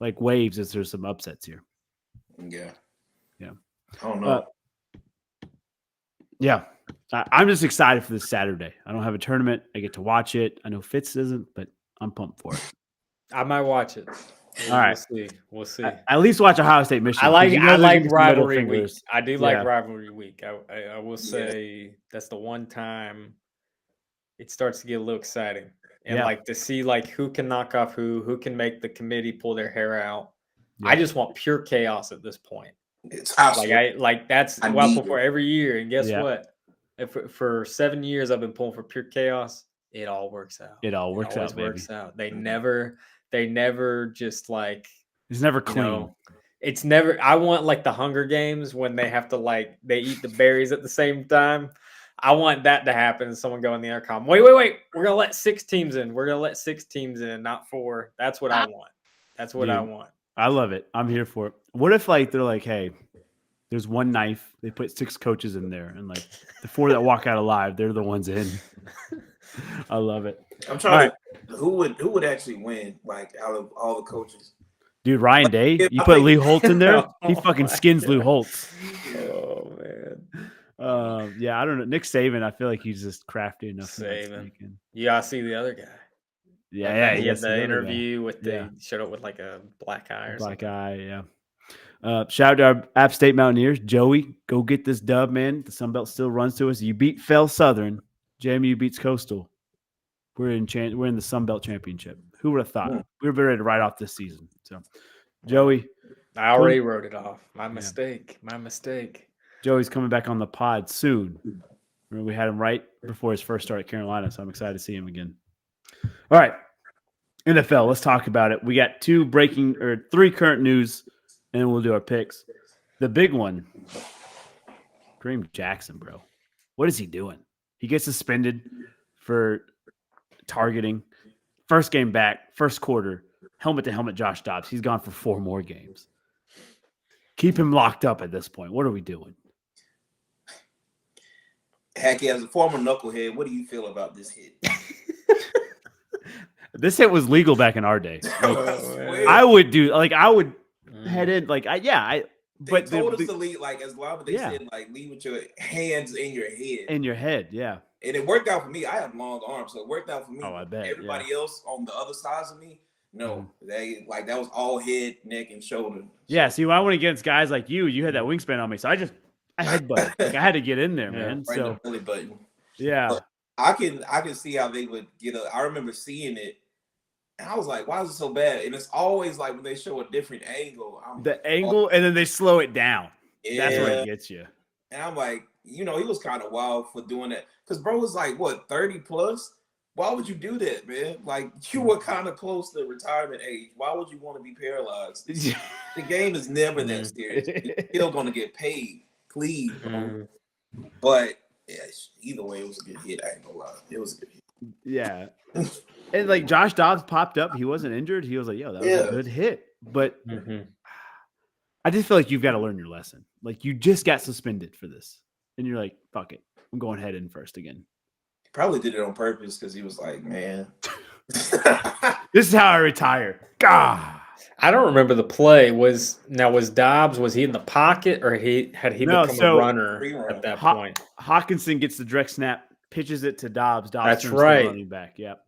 [SPEAKER 9] waves as there's some upsets here.
[SPEAKER 7] Yeah.
[SPEAKER 9] Yeah.
[SPEAKER 7] I don't know.
[SPEAKER 9] Yeah. I'm just excited for this Saturday. I don't have a tournament. I get to watch it. I know Fitz isn't, but I'm pumped for it.
[SPEAKER 8] I might watch it.
[SPEAKER 9] All right.
[SPEAKER 8] We'll see.
[SPEAKER 9] At least watch Ohio State, Michigan.
[SPEAKER 8] I like
[SPEAKER 9] 'cause you know they're gonna
[SPEAKER 8] like
[SPEAKER 9] be some middle
[SPEAKER 8] rivalry week.
[SPEAKER 9] fingers.
[SPEAKER 8] I do
[SPEAKER 9] Yeah.
[SPEAKER 8] like rivalry week. I will say that's the one time it starts to get a little exciting, and
[SPEAKER 9] Yeah.
[SPEAKER 8] to see who can knock off who can make the committee pull their hair out.
[SPEAKER 9] Yeah.
[SPEAKER 8] I just want pure chaos at this point.
[SPEAKER 7] It's hostile.
[SPEAKER 8] That's
[SPEAKER 7] I
[SPEAKER 8] what I
[SPEAKER 7] need
[SPEAKER 8] pull for every year, and guess
[SPEAKER 9] Yeah.
[SPEAKER 8] what? For 7 years I've been pulling for pure chaos. It all works out.
[SPEAKER 9] It all works
[SPEAKER 8] always
[SPEAKER 9] out, baby.
[SPEAKER 8] works out. They never just
[SPEAKER 9] It's never clean.
[SPEAKER 8] it's never. I want the Hunger Games when they have to they eat the berries at the same time. I want that to happen. And someone go in the intercom. Wait. We're gonna let 6 teams in. We're gonna let 6 teams in, not 4. That's what I want. That's what I
[SPEAKER 9] Dude.
[SPEAKER 8] want.
[SPEAKER 9] I love it. I'm here for it. What if they're like, hey, there's one knife. They put 6 coaches in there, and the 4 that walk out alive, they're the ones in. I love it.
[SPEAKER 7] I'm trying to who would actually win, out of all the coaches.
[SPEAKER 9] Dude, Ryan Day,
[SPEAKER 7] I
[SPEAKER 9] you put
[SPEAKER 7] think-
[SPEAKER 9] Lee Holtz in there, he
[SPEAKER 8] Oh
[SPEAKER 9] fucking
[SPEAKER 8] my
[SPEAKER 9] skins Lou Holtz.
[SPEAKER 8] Oh man.
[SPEAKER 9] Yeah, I don't know. Nick Saban, I feel like he's just crafty enough. to not
[SPEAKER 8] Saban.
[SPEAKER 9] sneak in.
[SPEAKER 8] You gotta see the other guy.
[SPEAKER 9] Yeah,
[SPEAKER 8] He had
[SPEAKER 9] yes,
[SPEAKER 8] the
[SPEAKER 9] other guy.
[SPEAKER 8] interview with
[SPEAKER 9] Yeah.
[SPEAKER 8] showed up with a black eye or
[SPEAKER 9] Black
[SPEAKER 8] something.
[SPEAKER 9] eye, yeah. Shout out to our App State Mountaineers. Joey, go get this dub, man. The Sun Belt still runs to us. You beat Fell Southern. JMU beats Coastal. We're in the Sun Belt Championship. Who would have thought? We were ready to write off this season. So, Joey,
[SPEAKER 8] I already wrote it off. My mistake. My mistake.
[SPEAKER 9] Joey's coming back on the pod soon. Remember, we had him right before his first start at Carolina, so I'm excited to see him again. All right. NFL. Let's talk about it. We got three current news, and then we'll do our picks. The big one, Kareem Jackson, bro. What is he doing? He gets suspended for targeting. First game back, first quarter, helmet to helmet Josh Dobbs. He's gone for 4 more games. Keep him locked up at this point. What are we doing?
[SPEAKER 7] Hacky, as a former knucklehead, what do you feel about this hit?
[SPEAKER 9] This hit was legal back in our day.
[SPEAKER 7] I swear.
[SPEAKER 9] I would head in
[SPEAKER 7] They
[SPEAKER 9] but
[SPEAKER 7] told us to leave, like, as long as they
[SPEAKER 9] Yeah.
[SPEAKER 7] said, like, leave with your hands in your head.
[SPEAKER 9] in your head, yeah.
[SPEAKER 7] And it worked out for me. I have long arms, so it worked out for me.
[SPEAKER 9] Oh, I bet.
[SPEAKER 7] Everybody else on the other sides of me, no.
[SPEAKER 9] Mm-hmm.
[SPEAKER 7] That was all head, neck, and shoulder.
[SPEAKER 9] Yeah, see, when I went against guys like you had that wingspan on me, so I headbutted. Like, I had to get in there, man.
[SPEAKER 7] Right in
[SPEAKER 9] So
[SPEAKER 7] the belly button.
[SPEAKER 9] yeah,
[SPEAKER 7] But I can see how they would I remember seeing it, and I was like, why is it so bad? And it's always like when they show a different angle.
[SPEAKER 9] the angle, and then they slow it down.
[SPEAKER 7] Yeah.
[SPEAKER 9] That's where it gets you.
[SPEAKER 7] And I'm like, he was kind of wild for doing that. Because bro was like, what, 30 plus? Why would you do that, man? Like, you were kind of close to retirement age. Why would you want to be paralyzed? The game is never that serious. You're still going to get paid. Please, bro. But, yeah, either way, it was a good hit. I ain't gonna lie. It was a good hit.
[SPEAKER 9] Yeah. And like Josh Dobbs popped up. He wasn't injured. He was like, yo, that was a good hit. But I just feel like you've got to learn your lesson. Like, you just got suspended for this. And you're like, fuck it. I'm going head in first again.
[SPEAKER 7] He probably did it on purpose because he was like, man.
[SPEAKER 9] This is how I retire. God.
[SPEAKER 8] I don't remember the play. Was Dobbs, was he in the pocket or had he
[SPEAKER 9] No,
[SPEAKER 8] become
[SPEAKER 9] so-
[SPEAKER 8] a runner
[SPEAKER 7] Rerun.
[SPEAKER 8] at that point?
[SPEAKER 9] Hawkinson gets the direct snap, pitches it to Dobbs. Dobbs
[SPEAKER 8] That's
[SPEAKER 9] turns to
[SPEAKER 8] right.
[SPEAKER 9] the running back. Yep.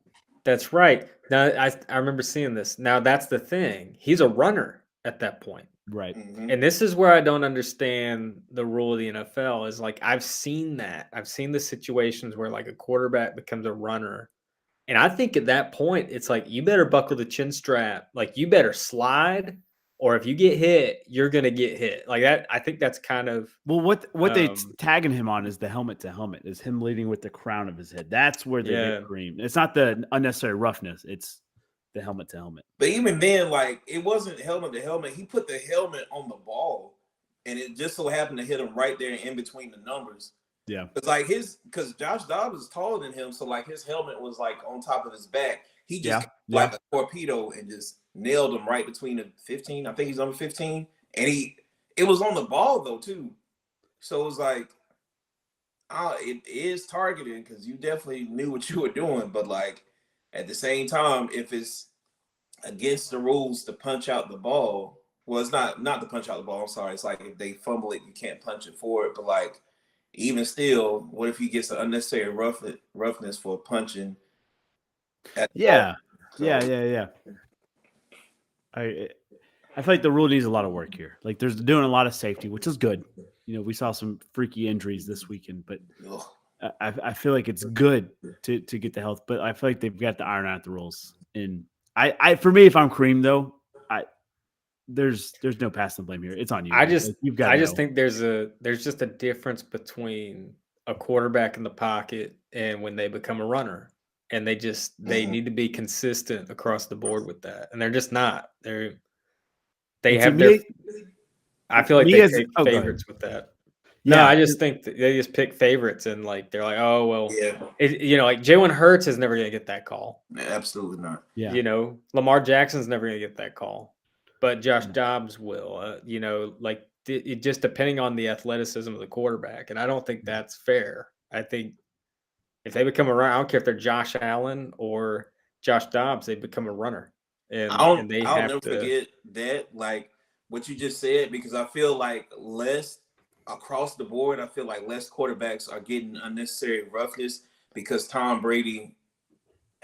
[SPEAKER 8] That's right. Now I remember seeing this. Now that's the thing. He's a runner at that point.
[SPEAKER 9] Right.
[SPEAKER 7] Mhm.
[SPEAKER 8] And this is where I don't understand the rule of the NFL is like I've seen that. I've seen the situations where like a quarterback becomes a runner. And I think at that point it's like you better buckle the chin strap. Like you better slide, or if you get hit, you're gonna get hit. Like that, I think that's kind of
[SPEAKER 9] Well, what they
[SPEAKER 8] Um,
[SPEAKER 9] tagging him on is the helmet to helmet, is him leading with the crown of his head. That's where they
[SPEAKER 8] Yeah.
[SPEAKER 9] get cream. It's not the unnecessary roughness. It's the helmet to helmet.
[SPEAKER 7] But even then, like, it wasn't helmet to helmet. He put the helmet on the ball, and it just so happened to hit him right there in between the numbers.
[SPEAKER 9] Yeah.
[SPEAKER 7] It's like because Josh Dobbs is taller than him, so like his helmet was like on top of his back. He just like a torpedo and just nailed him right between the 15. I think he's number 15, and it was on the ball though too. So it was like, it is targeting because you definitely knew what you were doing, but like at the same time, if it's against the rules to punch out the ball, well, it's not to punch out the ball. I'm sorry. It's like if they fumble it, you can't punch it forward. But like, even still, what if he gets an unnecessary roughness for punching?
[SPEAKER 9] Yeah.
[SPEAKER 7] So-
[SPEAKER 9] Yeah. I feel like the rule needs a lot of work here. Like, there's doing a lot of safety, which is good. You know, we saw some freaky injuries this weekend, but
[SPEAKER 7] Ugh.
[SPEAKER 9] I feel like it's good to get the health. But I feel like they've got to iron out the rules. And for me, if I'm Kareem though, there's no passing blame here. It's on you.
[SPEAKER 8] I just
[SPEAKER 9] Like, you've got.
[SPEAKER 8] I just think there's just a difference between a quarterback in the pocket and when they become a runner. And they need to be consistent across the board with that. And they're just not. They have their I feel like
[SPEAKER 9] me
[SPEAKER 8] they
[SPEAKER 9] as-
[SPEAKER 8] pick
[SPEAKER 9] oh, go ahead.
[SPEAKER 8] favorites with that. No, I just think that they just pick favorites and like they're like, oh well,
[SPEAKER 7] Yeah,
[SPEAKER 8] like Jalen Hurts is never gonna get that call.
[SPEAKER 7] absolutely not.
[SPEAKER 9] Yeah.
[SPEAKER 8] You know, Lamar Jackson's never gonna get that call, but Josh Dobbs will. You know, like it just depending on the athleticism of the quarterback, and I don't think that's fair. I think if they become a runner, I don't care if they're Josh Allen or Josh Dobbs, they become a runner, and
[SPEAKER 7] I'll
[SPEAKER 8] they
[SPEAKER 7] never
[SPEAKER 8] have to.
[SPEAKER 7] forget that, like what you just said, because I feel like less across the board. I feel like less quarterbacks are getting unnecessary roughness because Tom Brady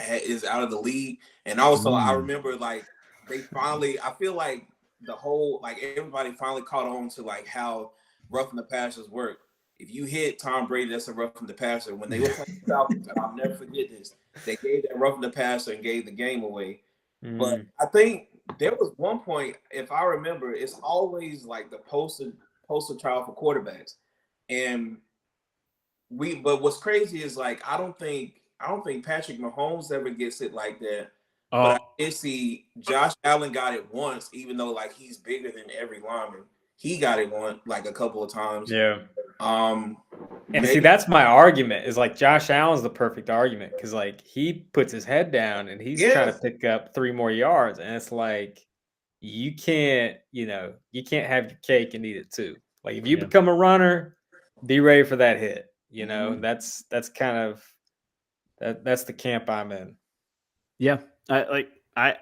[SPEAKER 7] is out of the league, and also I remember like they finally. I feel like the whole like everybody finally caught on to like how roughing the passers work. If you hit Tom Brady, that's a roughing the passer. When they were playing the Falcons, and I'll never forget this, they gave that roughing the passer and gave the game away. But I think there was one point, if I remember, it's always like the poster child for quarterbacks. And but what's crazy is like I don't think Patrick Mahomes ever gets it like that. But I did see Josh Allen got it once, even though like he's bigger than every lineman. He got it one like a couple of times.
[SPEAKER 8] Yeah.
[SPEAKER 7] And
[SPEAKER 8] See, that's my argument. Is like Josh Allen's the perfect argument because like he puts his head down and he's trying to pick up 3 more yards, and it's like you can't have your cake and eat it too. Like if you become a runner, be ready for that hit. You know, that's kind of that's the camp I'm in.
[SPEAKER 9] Yeah, I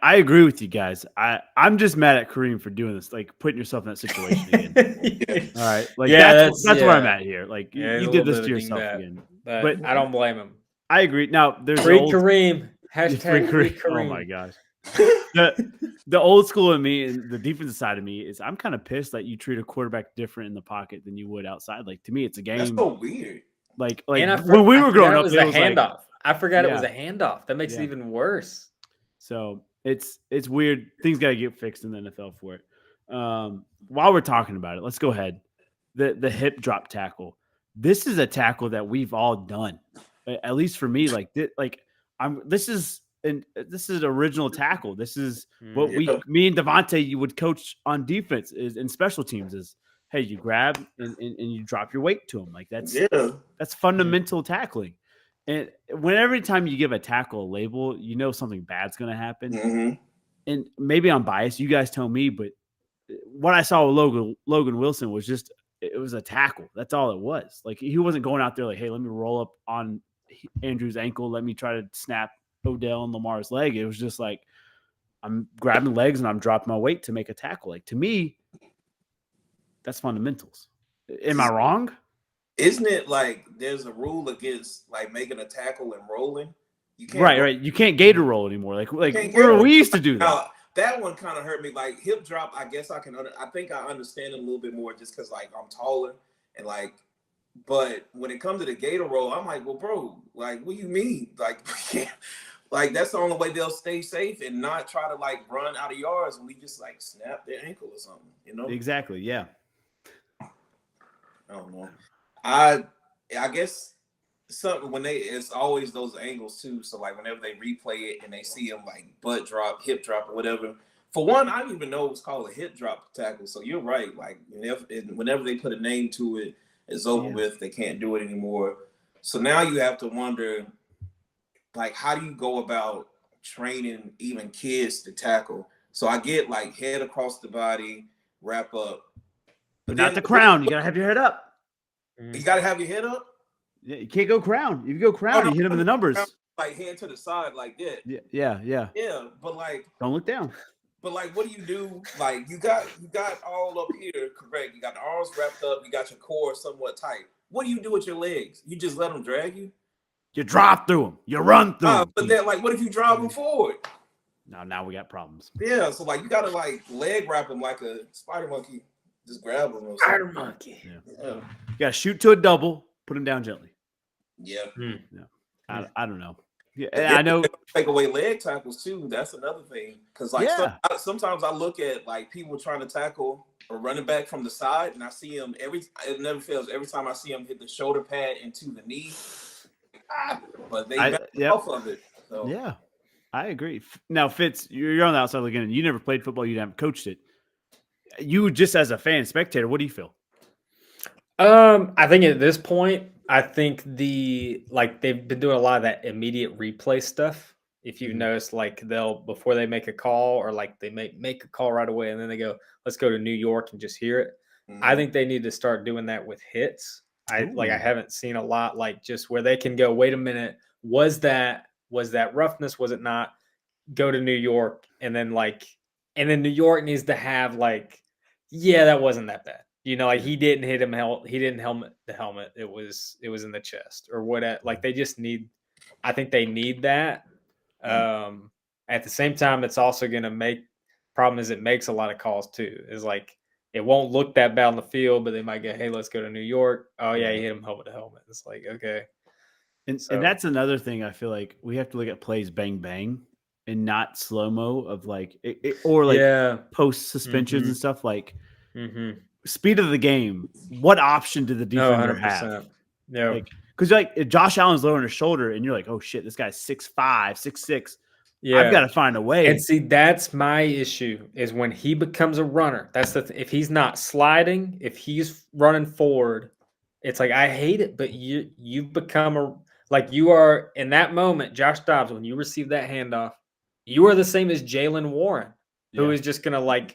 [SPEAKER 9] agree with you guys. I'm just mad at Kareem for doing this, like putting yourself in that situation again. All right, like that's where I'm at here. Like you did this to yourself again,
[SPEAKER 8] but I don't blame him.
[SPEAKER 9] I agree. Now there's
[SPEAKER 8] free Kareem. Hashtag free Kareem.
[SPEAKER 9] Oh my gosh. The old school in me and the defensive side of me is I'm kind of pissed that you treat a quarterback different in the pocket than you would outside. Like to me, it's a game.
[SPEAKER 7] That's so weird.
[SPEAKER 9] Like when we were growing up,
[SPEAKER 8] it was a handoff. I forgot it was a handoff. That makes it even worse.
[SPEAKER 9] So it's weird. Things got to get fixed in the NFL for it. While we're talking about it, let's go ahead. The hip drop tackle. This is a tackle that we've all done, at least for me. This is an original tackle. This is what me and Devontae you would coach on defense is in special teams is. Hey, you grab and you drop your weight to him. Like that's fundamental tackling. And every time you give a tackle a label, you know something bad's going to happen. And maybe I'm biased. You guys tell me, but what I saw with Logan Wilson was it was a tackle. That's all it was. Like he wasn't going out there like, hey, let me roll up on Andrew's ankle. Let me try to snap Odell and Lamar's leg. It was just like I'm grabbing legs and I'm dropping my weight to make a tackle. Like to me, that's fundamentals. Am I wrong?
[SPEAKER 7] Isn't it like there's a rule against like making a tackle and rolling? You can't
[SPEAKER 9] right. You can't gator roll anymore. Like we used to do that.
[SPEAKER 7] Now, that one kind of hurt me. Like hip drop, I guess I think I understand it a little bit more just because like I'm taller and like. But when it comes to the gator roll, I'm like, well, bro, like, what do you mean? Like, like that's the only way they'll stay safe and not try to like run out of yards when we just like snap their ankle or something, you know?
[SPEAKER 9] Exactly. Yeah.
[SPEAKER 7] I don't know. I guess something when it's always those angles too. So like whenever they replay it and they see them like butt drop, hip drop, or whatever. For one, I didn't even know it was called a hip drop tackle. So you're right. Like whenever they put a name to it, it's over with. They can't do it anymore. So now you have to wonder, like, how do you go about training even kids to tackle? So I get like head across the body, wrap up.
[SPEAKER 9] But not the crown. You got to have your head up.
[SPEAKER 7] You got to have your head up?
[SPEAKER 9] Yeah, you can't go crown. If you go crown, you hit them in the numbers.
[SPEAKER 7] Like head to the side like that.
[SPEAKER 9] Yeah.
[SPEAKER 7] Yeah, but like.
[SPEAKER 9] Don't look down.
[SPEAKER 7] But like, what do you do? Like you got all up here, correct. You got the arms wrapped up. You got your core somewhat tight. What do you do with your legs? You just let them drag you?
[SPEAKER 9] You drop through them. You run through them.
[SPEAKER 7] But then, like, what if you drive them forward?
[SPEAKER 9] Now we got problems.
[SPEAKER 7] Yeah, so like you gotta like leg wrap them like a spider monkey. Just grab them.
[SPEAKER 8] Spider monkey.
[SPEAKER 9] Yeah. You gotta shoot to a double. Put them down gently.
[SPEAKER 7] Yeah.
[SPEAKER 9] I don't know. Yeah, I know.
[SPEAKER 7] Take away leg tackles too. That's another thing. Because like sometimes I look at like people trying to tackle or running back from the side, and I see them it never fails. Every time I see them hit the shoulder pad into the knee, but they back off of it. So.
[SPEAKER 9] Yeah, I agree. Now, Fitz, you're on the outside looking in. You never played football. You haven't coached it. You just as a fan, spectator, what do you feel?
[SPEAKER 8] I think at this point, I think they've been doing a lot of that immediate replay stuff. If you've noticed, like before they make a call or like they make a call right away and then they go, let's go to New York and just hear it. I think they need to start doing that with hits. I haven't seen a lot like just where they can go, wait a minute, was that roughness? Was it not? Go to New York and then New York needs to have that wasn't that bad. You know, like he didn't hit him. He didn't helmet the helmet. It was in the chest or what? They just need. I think they need that. At the same time, it's also going to make. Problem is, it makes a lot of calls too. Is like it won't look that bad on the field, but they might go, "Hey, let's go to New York." Oh yeah, he hit him helmet to helmet. It's like okay,
[SPEAKER 9] and that's another thing. I feel like we have to look at plays bang bang and not slow mo of post suspensions and stuff like. Speed of the game. What option did the defender have?
[SPEAKER 8] No,
[SPEAKER 9] because Josh Allen's lowering his shoulder, and you're like, oh shit, this guy's 6'5", 6'6".
[SPEAKER 8] Yeah.
[SPEAKER 9] I've got to find a way.
[SPEAKER 8] And see, that's my issue is when he becomes a runner. That's if he's not sliding, if he's running forward, it's like I hate it. But you've become you are in that moment, Josh Dobbs. When you receive that handoff, you are the same as Jalen Warren, who is just gonna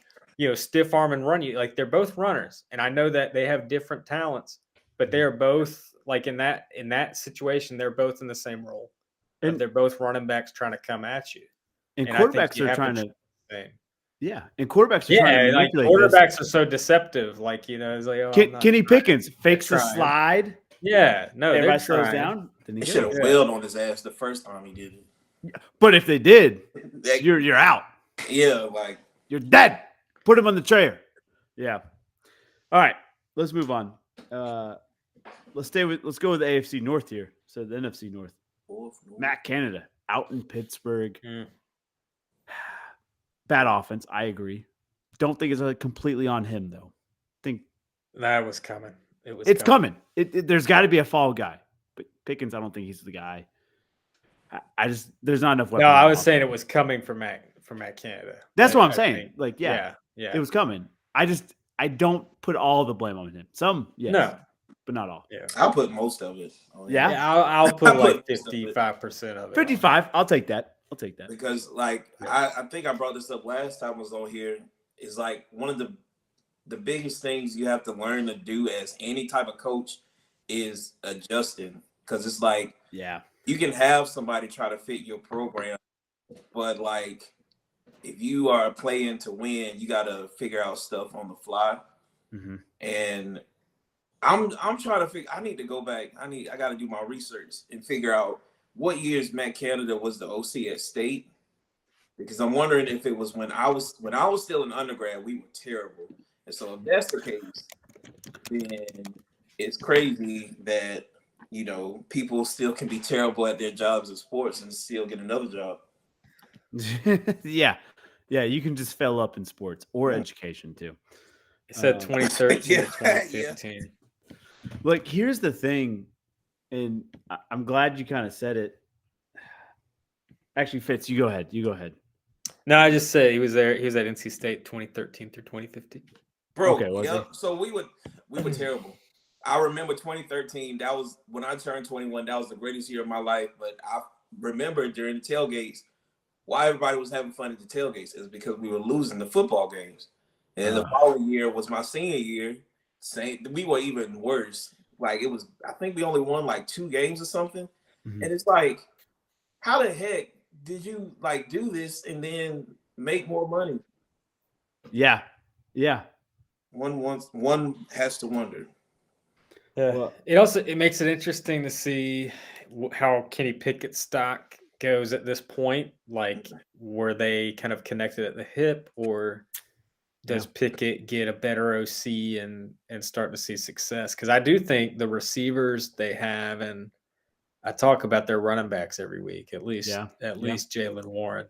[SPEAKER 8] stiff arm and run you. Like they're both runners, and I know that they have different talents, but they are both like in that situation, they're both in the same role. And they're both running backs trying to come at you.
[SPEAKER 9] And quarterbacks are trying to. Yeah, and quarterbacks are
[SPEAKER 8] yeah,
[SPEAKER 9] trying to
[SPEAKER 8] like
[SPEAKER 9] manipulate
[SPEAKER 8] quarterbacks are so deceptive. Like it's like
[SPEAKER 9] Kenny Pickens fakes the slide.
[SPEAKER 8] Yeah, no,
[SPEAKER 9] everybody slows down.
[SPEAKER 7] They should have wailed on his ass the first time he did it.
[SPEAKER 9] But if they did, you're out.
[SPEAKER 7] Yeah, like
[SPEAKER 9] you're dead. Put him on the chair. Yeah. All right, let's move on. Let's go with the AFC North here. So the NFC North. Matt Canada out in Pittsburgh. Bad offense. I agree. Don't think it's completely on him though. Think
[SPEAKER 8] that was coming.
[SPEAKER 9] It's coming. There's got to be a fall guy. But Pickens, I don't think he's the guy. There's not enough.
[SPEAKER 8] No, I was saying it was coming for Matt Canada.
[SPEAKER 9] That's what I'm saying. Like,
[SPEAKER 8] yeah,
[SPEAKER 9] it was coming. I don't put all the blame on him. Some, yes.
[SPEAKER 8] No.
[SPEAKER 9] But not all.
[SPEAKER 7] Yeah, I'll put most of it.
[SPEAKER 9] Yeah,
[SPEAKER 8] I'll put like 55% of it.
[SPEAKER 9] 55. I'll take that.
[SPEAKER 7] Because I think I brought this up last time I was on here. Is like one of the biggest things you have to learn to do as any type of coach is adjusting. Because it's like you can have somebody try to fit your program, but like if you are playing to win, you got to figure out stuff on the fly.
[SPEAKER 9] Mm-hmm.
[SPEAKER 7] And I'm trying to figure. I need to go back. I got to do my research and figure out what years Matt Canada was the OC at State, because I'm wondering if it was when I was still in undergrad. We were terrible, and so if that's the case, then it's crazy that people still can be terrible at their jobs in sports and still get another job.
[SPEAKER 9] yeah, you can just fail up in sports or education too.
[SPEAKER 8] It said 2013 to 2015.
[SPEAKER 9] Yeah. Like, here's the thing, and I'm glad you kind of said it. Actually, Fitz, you go ahead.
[SPEAKER 8] No, I just said he was there. He was at NC State 2013 through 2015.
[SPEAKER 7] Bro, so we were terrible. I remember 2013. That was when I turned 21. That was the greatest year of my life. But I remember during the tailgates, why everybody was having fun at the tailgates is because we were losing the football games. And the following year was my senior year. We were even worse. Like it was, I think we only won like 2 games or something. Mm-hmm. And it's like, how the heck did you like do this and then make more money?
[SPEAKER 9] Yeah.
[SPEAKER 7] One has to wonder.
[SPEAKER 8] Yeah. Well, it makes it interesting to see how Kenny Pickett's stock goes at this point. Like, were they kind of connected at the hip, or does Pickett get a better OC and start to see success? Because I do think the receivers they have, and I talk about their running backs every week, at least Jalen Warren.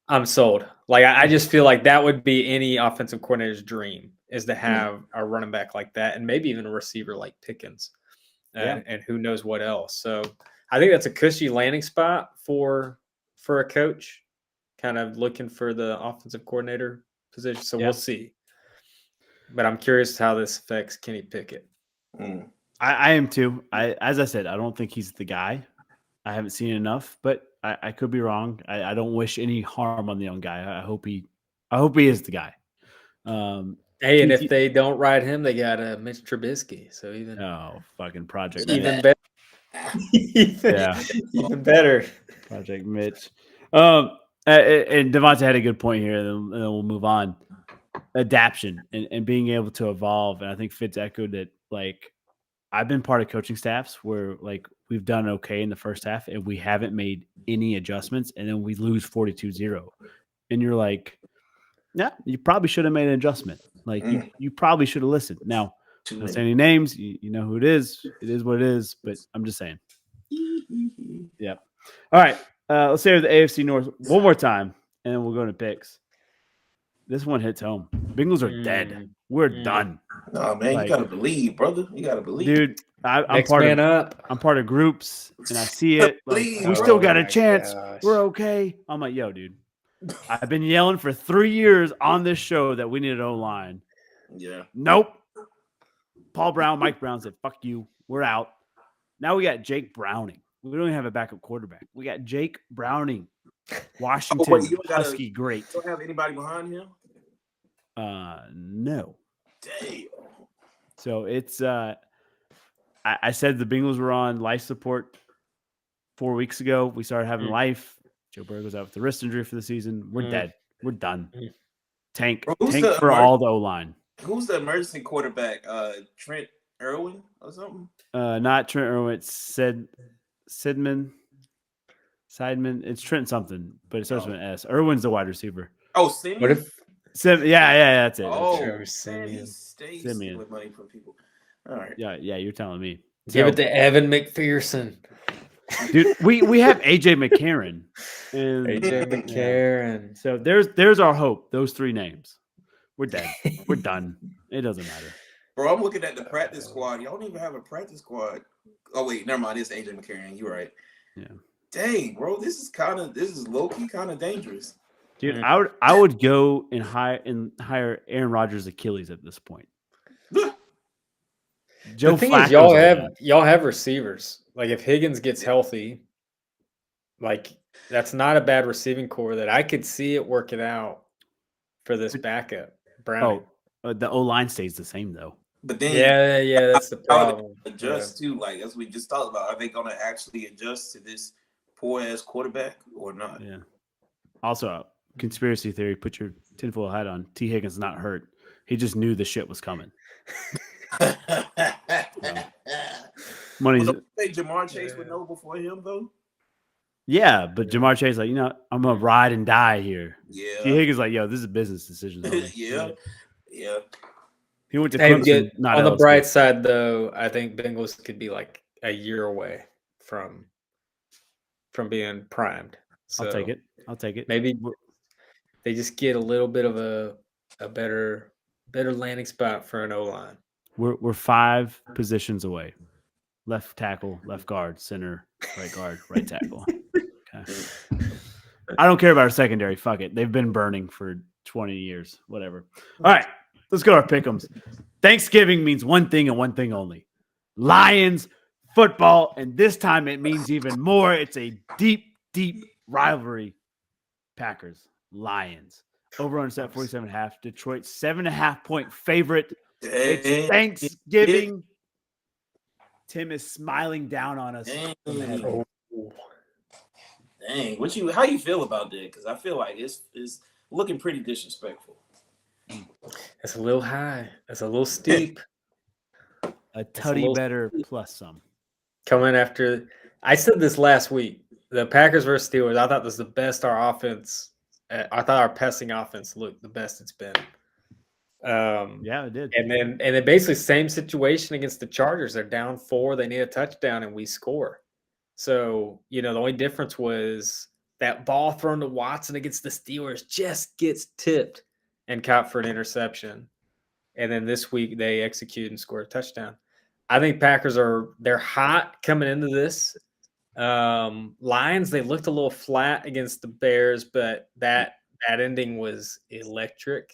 [SPEAKER 8] I'm sold. Like I just feel like that would be any offensive coordinator's dream, is to have a running back like that, and maybe even a receiver like Pickens, and who knows what else. So I think that's a cushy landing spot for a coach, kind of looking for the offensive coordinator position. So we'll see. But I'm curious how this affects Kenny Pickett.
[SPEAKER 9] I am too. As I said, I don't think he's the guy. I haven't seen enough, but I could be wrong. I don't wish any harm on the young guy. I hope he is the guy.
[SPEAKER 8] Hey, and if they don't ride him, they got Mitch Trubisky. So even
[SPEAKER 9] fucking Project
[SPEAKER 8] even better. Even better.
[SPEAKER 9] Project Mitch. And Devontae had a good point here, and then we'll move on. Adaption and being able to evolve. And I think Fitz echoed it. Like, I've been part of coaching staffs where like we've done okay in the first half and we haven't made any adjustments, and then we lose 42-0. And you're like, yeah, you probably should have made an adjustment. Like you probably should have listened. Now, don't say any names. You know who it is. It is what it is. But I'm just saying. Yeah. All right. Let's say the AFC North one more time, and then we'll go to picks. This one hits home. Bengals are dead. We're done.
[SPEAKER 7] No, man, you gotta believe, brother. You gotta believe,
[SPEAKER 9] dude.
[SPEAKER 2] I'm
[SPEAKER 8] Next
[SPEAKER 2] part
[SPEAKER 8] man
[SPEAKER 2] of
[SPEAKER 8] up.
[SPEAKER 2] I'm part of groups and I see it. Like,
[SPEAKER 7] Please,
[SPEAKER 2] we
[SPEAKER 7] bro.
[SPEAKER 2] still got a
[SPEAKER 8] my
[SPEAKER 2] chance.
[SPEAKER 8] gosh.
[SPEAKER 2] We're okay. I'm like, yo, dude. I've been yelling for 3 years on this show that we need an O-line.
[SPEAKER 7] Yeah.
[SPEAKER 2] Nope. Paul Brown, Mike Brown said, fuck you. We're out. Now we got Jake Browning. We don't even have a backup quarterback. We got Jake Browning. Washington,
[SPEAKER 7] you don't gotta-
[SPEAKER 2] Husky, great.
[SPEAKER 7] Don't have anybody behind him.
[SPEAKER 2] No.
[SPEAKER 7] Damn.
[SPEAKER 2] So it's I said the Bengals were on life support 4 weeks ago. We started having life. Joe Burrow goes out with the wrist injury for the season. We're dead. We're done. Tank
[SPEAKER 7] Bro, who's
[SPEAKER 2] tank
[SPEAKER 7] the
[SPEAKER 2] for all the O-line.
[SPEAKER 7] Who's the emergency quarterback? Trent Irwin or something?
[SPEAKER 2] Not Trent Irwin. It's Seidman. It's Trent something, but it starts with an S. Irwin's the wide receiver.
[SPEAKER 7] Oh, Simeon?
[SPEAKER 8] What if
[SPEAKER 2] Yeah, that's it.
[SPEAKER 7] Oh,
[SPEAKER 8] Trevor
[SPEAKER 7] man, he
[SPEAKER 8] Simeon.
[SPEAKER 7] stays
[SPEAKER 2] Simeon.
[SPEAKER 7] with money from people. All right.
[SPEAKER 2] Yeah, you're telling me.
[SPEAKER 8] give
[SPEAKER 2] So,
[SPEAKER 8] it to Evan McPherson?
[SPEAKER 2] dude. We have AJ McCarron. And
[SPEAKER 8] AJ McCarron.
[SPEAKER 2] so there's our hope. Those 3 names. We're dead. We're done. It doesn't matter.
[SPEAKER 7] Bro, I'm looking at the practice squad. Y'all don't even have a practice squad. Oh, wait, never mind. It's AJ McCarron. You're right.
[SPEAKER 2] Yeah.
[SPEAKER 7] Dang, bro, this is low-key kind of dangerous.
[SPEAKER 2] Dude, I would go and hire Aaron Rodgers' Achilles at this point. Joe
[SPEAKER 8] The thing
[SPEAKER 2] Flacco's
[SPEAKER 8] is, y'all
[SPEAKER 2] like
[SPEAKER 8] have
[SPEAKER 2] that.
[SPEAKER 8] y'all have receivers. Like if Higgins gets healthy, like that's not a bad receiving core that I could see it working out for this backup. Brown.
[SPEAKER 2] The O-line stays the same though.
[SPEAKER 7] But then
[SPEAKER 8] Yeah, that's the
[SPEAKER 7] how they
[SPEAKER 8] problem.
[SPEAKER 7] adjust too, like as we just talked about, are they gonna actually adjust to this poor ass quarterback or not?
[SPEAKER 2] Yeah. Also, conspiracy theory. Put your tinfoil hat on. T. Higgins not hurt. He just knew the shit was coming. Money's
[SPEAKER 7] Well, don't you think Jamar Chase would know before him though?
[SPEAKER 2] yeah, but Jamar Chase like, I'm gonna ride and die here. T.
[SPEAKER 7] Yeah.
[SPEAKER 2] Higgins like, yo, this is a business decision.
[SPEAKER 7] Yeah. Yeah.
[SPEAKER 2] He went to
[SPEAKER 8] Hey,
[SPEAKER 2] Clemson.
[SPEAKER 8] good.
[SPEAKER 2] Not
[SPEAKER 8] On the
[SPEAKER 2] LSU.
[SPEAKER 8] bright side, though, I think Bengals could be like a year away from being primed. So
[SPEAKER 2] I'll take it. I'll take it.
[SPEAKER 8] Maybe they just get a little bit of a better landing spot for an O-line.
[SPEAKER 2] We're 5 positions away. Left tackle, left guard, center, right guard, right tackle. Okay. I don't care about our secondary. Fuck it. They've been burning for 20 years. Whatever. All right. Let's go to our pick'ems. Thanksgiving means one thing and one thing only. Lions football. And this time it means even more. It's a deep, deep rivalry. Packers, Lions. Over on set 47.5. Detroit 7.5 point favorite. It's Thanksgiving. Tim is smiling down on us. from the headline.
[SPEAKER 7] Dang, how you feel about that? Because I feel like it's looking pretty disrespectful.
[SPEAKER 8] That's a little high. That's a little steep.
[SPEAKER 2] A tutty
[SPEAKER 8] little-
[SPEAKER 2] better plus some.
[SPEAKER 8] Coming after, I said this last week. The Packers versus Steelers. I thought this was the best our offense. I thought our passing offense looked the best it's been.
[SPEAKER 2] Yeah, it did.
[SPEAKER 8] And then basically same situation against the Chargers. They're down 4. They need a touchdown, and we score. So the only difference was that ball thrown to Watson against the Steelers just gets tipped and caught for an interception. And then this week they execute and score a touchdown. I think Packers they're hot coming into this. Lions, they looked a little flat against the Bears, but that ending was electric.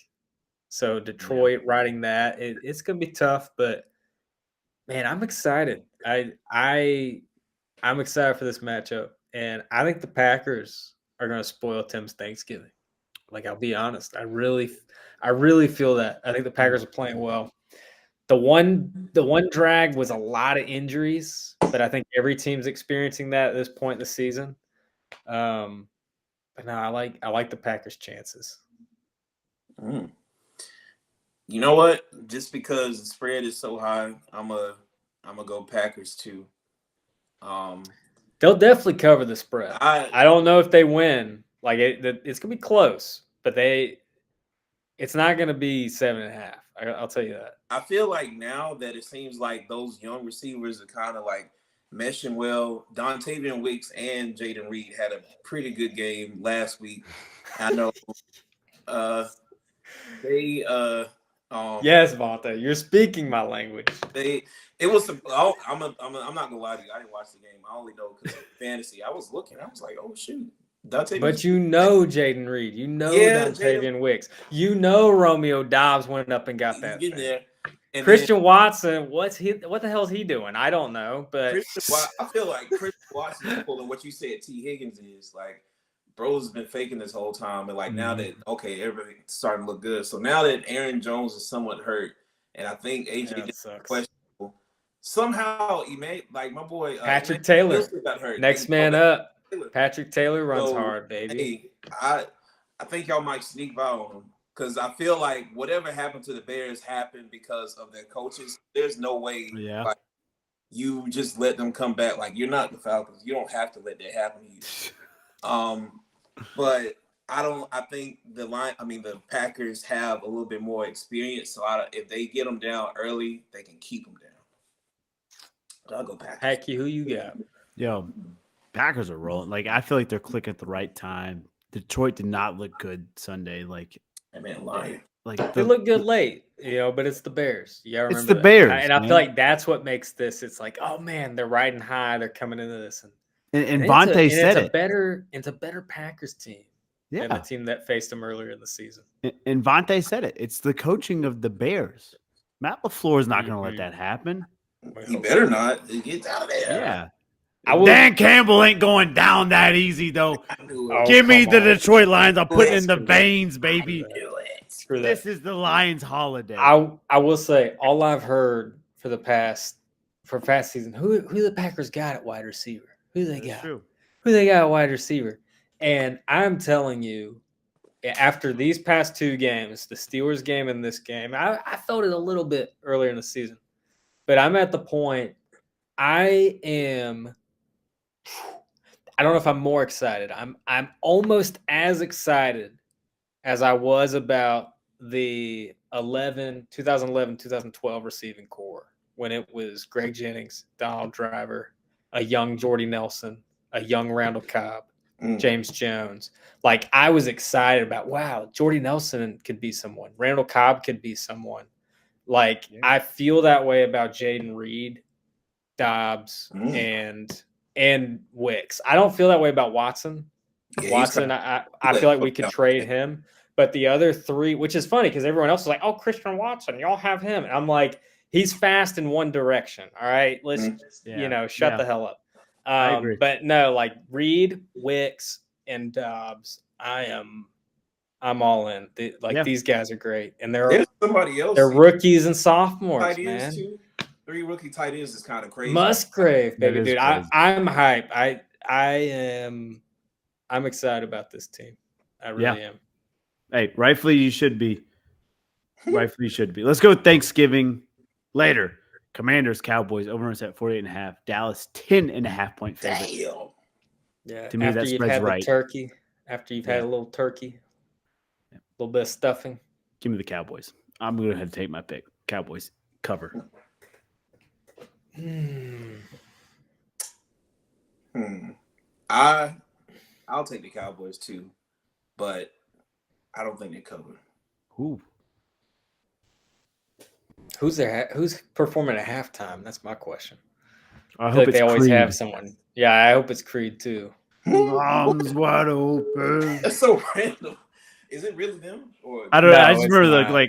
[SPEAKER 8] So Detroit riding that, it's gonna be tough, but man, I'm excited. I'm excited for this matchup, and I think the Packers are gonna spoil Tim's Thanksgiving. Like, I'll be honest, I really feel that. I think the Packers are playing well. The one drag was a lot of injuries, but I think every team's experiencing that at this point in the season. But no, I like the Packers' chances.
[SPEAKER 7] Mm. You know what? Just because the spread is so high, I'm gonna go Packers too.
[SPEAKER 8] They'll definitely cover the spread.
[SPEAKER 7] I
[SPEAKER 8] don't know if they win. Like it's gonna be close, but it's not gonna be 7.5. I'll tell you that.
[SPEAKER 7] I feel like now that it seems like those young receivers are kind of like meshing well. Dontavian Wicks and Jaden Reed had a pretty good game last week. I know.
[SPEAKER 8] Yes, Vonta, you're speaking my language.
[SPEAKER 7] They It was. I'm not gonna lie to you. I didn't watch the game. I only know because of fantasy. I was looking. I was like, oh shoot, Dante.
[SPEAKER 8] But you know Jaden Reed. You know
[SPEAKER 7] Yeah,
[SPEAKER 8] Dontavian Wicks. You know Romeo Dobbs went up and got that.
[SPEAKER 7] Get
[SPEAKER 8] thing.
[SPEAKER 7] there. And
[SPEAKER 8] Christian Watson, what the hell is he doing? I don't know, but
[SPEAKER 7] I feel like Christian Watson is pulling what you said. T. Higgins is like, bro's been faking this whole time, and like now that everything's starting to look good. So now that Aaron Jones is somewhat hurt, and I think AJ is questionable, somehow he made like my boy
[SPEAKER 8] Patrick Taylor
[SPEAKER 7] got hurt.
[SPEAKER 8] Next man up. Patrick Taylor runs hard, baby.
[SPEAKER 7] Hey, I think y'all might sneak by on him. Because I feel like whatever happened to the Bears happened because of their coaches. There's no way like, you just let them come back. Like, you're not the Falcons. You don't have to let that happen to you. But I think the Packers have a little bit more experience. So if they get them down early, they can keep them down. But I'll go Packers.
[SPEAKER 8] Hacky, who you got?
[SPEAKER 9] Yo, Packers are rolling. Like, I feel like they're clicking at the right time. Detroit did not look good Sunday. Like,
[SPEAKER 7] lying.
[SPEAKER 9] Like
[SPEAKER 8] they look good late, but it's the Bears. You gotta remember
[SPEAKER 9] it's the
[SPEAKER 8] that.
[SPEAKER 9] Bears,
[SPEAKER 8] and I feel like that's what makes this. It's like, oh man, they're riding high. They're coming into this,
[SPEAKER 9] and Vontae said
[SPEAKER 8] it's a better Packers team
[SPEAKER 9] than
[SPEAKER 8] the team that faced them earlier in the season.
[SPEAKER 9] And Vontae said it. It's the coaching of the Bears. Matt LaFleur is not going to let that happen.
[SPEAKER 7] He better not. He gets out of there.
[SPEAKER 9] Yeah. Dan Campbell ain't going down that easy, though. Give me the Detroit Lions. I'm putting in the veins, baby. This is the Lions' holiday.
[SPEAKER 8] I will say, all I've heard for past season, who the Packers got at wide receiver? Who they got? Who they got at wide receiver? And I'm telling you, after these past two games, the Steelers game and this game, I felt it a little bit earlier in the season, but I'm at the point I don't know if I'm more excited. I'm almost as excited as I was about the 2011, 2012 receiving core when it was Greg Jennings, Donald Driver, a young Jordy Nelson, a young Randall Cobb, James Jones. Like, I was excited about, wow, Jordy Nelson could be someone. Randall Cobb could be someone. Like, I feel that way about Jaden Reed, Dobbs, and Wicks. I don't feel that way about Watson. Watson, I feel like we could trade him. But the other three, which is funny because everyone else is like, oh, Christian Watson, y'all have him. And I'm like, he's fast in one direction. All right, let's, shut the hell up.
[SPEAKER 9] I agree.
[SPEAKER 8] But no, like Reed, Wicks, and Dobbs, I'm all in. These guys are great. And
[SPEAKER 7] there's somebody else.
[SPEAKER 8] They're rookies and sophomores, man.
[SPEAKER 7] Too. 3 rookie tight ends is kind of crazy.
[SPEAKER 8] Musgrave, baby, dude. I'm hyped. I'm excited about this team. I really am.
[SPEAKER 9] Hey, rightfully you should be. Rightfully you should be. Let's go Thanksgiving later. Commanders, Cowboys, over at 48.5. Dallas, 10.5-point favorite.
[SPEAKER 7] Damn.
[SPEAKER 8] Yeah.
[SPEAKER 9] To me, that spread's right.
[SPEAKER 8] Turkey, after you've had a little turkey, a little bit of stuffing.
[SPEAKER 9] Give me the Cowboys. I'm going to have to take my pick. Cowboys cover.
[SPEAKER 7] I'll take the Cowboys too, but I don't think they cover.
[SPEAKER 9] Ooh.
[SPEAKER 8] Who's performing at halftime? That's my question.
[SPEAKER 9] I
[SPEAKER 8] feel
[SPEAKER 9] hope
[SPEAKER 8] like they always
[SPEAKER 9] Creed.
[SPEAKER 8] have someone. Yeah, I hope it's Creed too.
[SPEAKER 9] Arms wide open.
[SPEAKER 7] That's so random. Is it really them? Or
[SPEAKER 9] I don't know. I just remember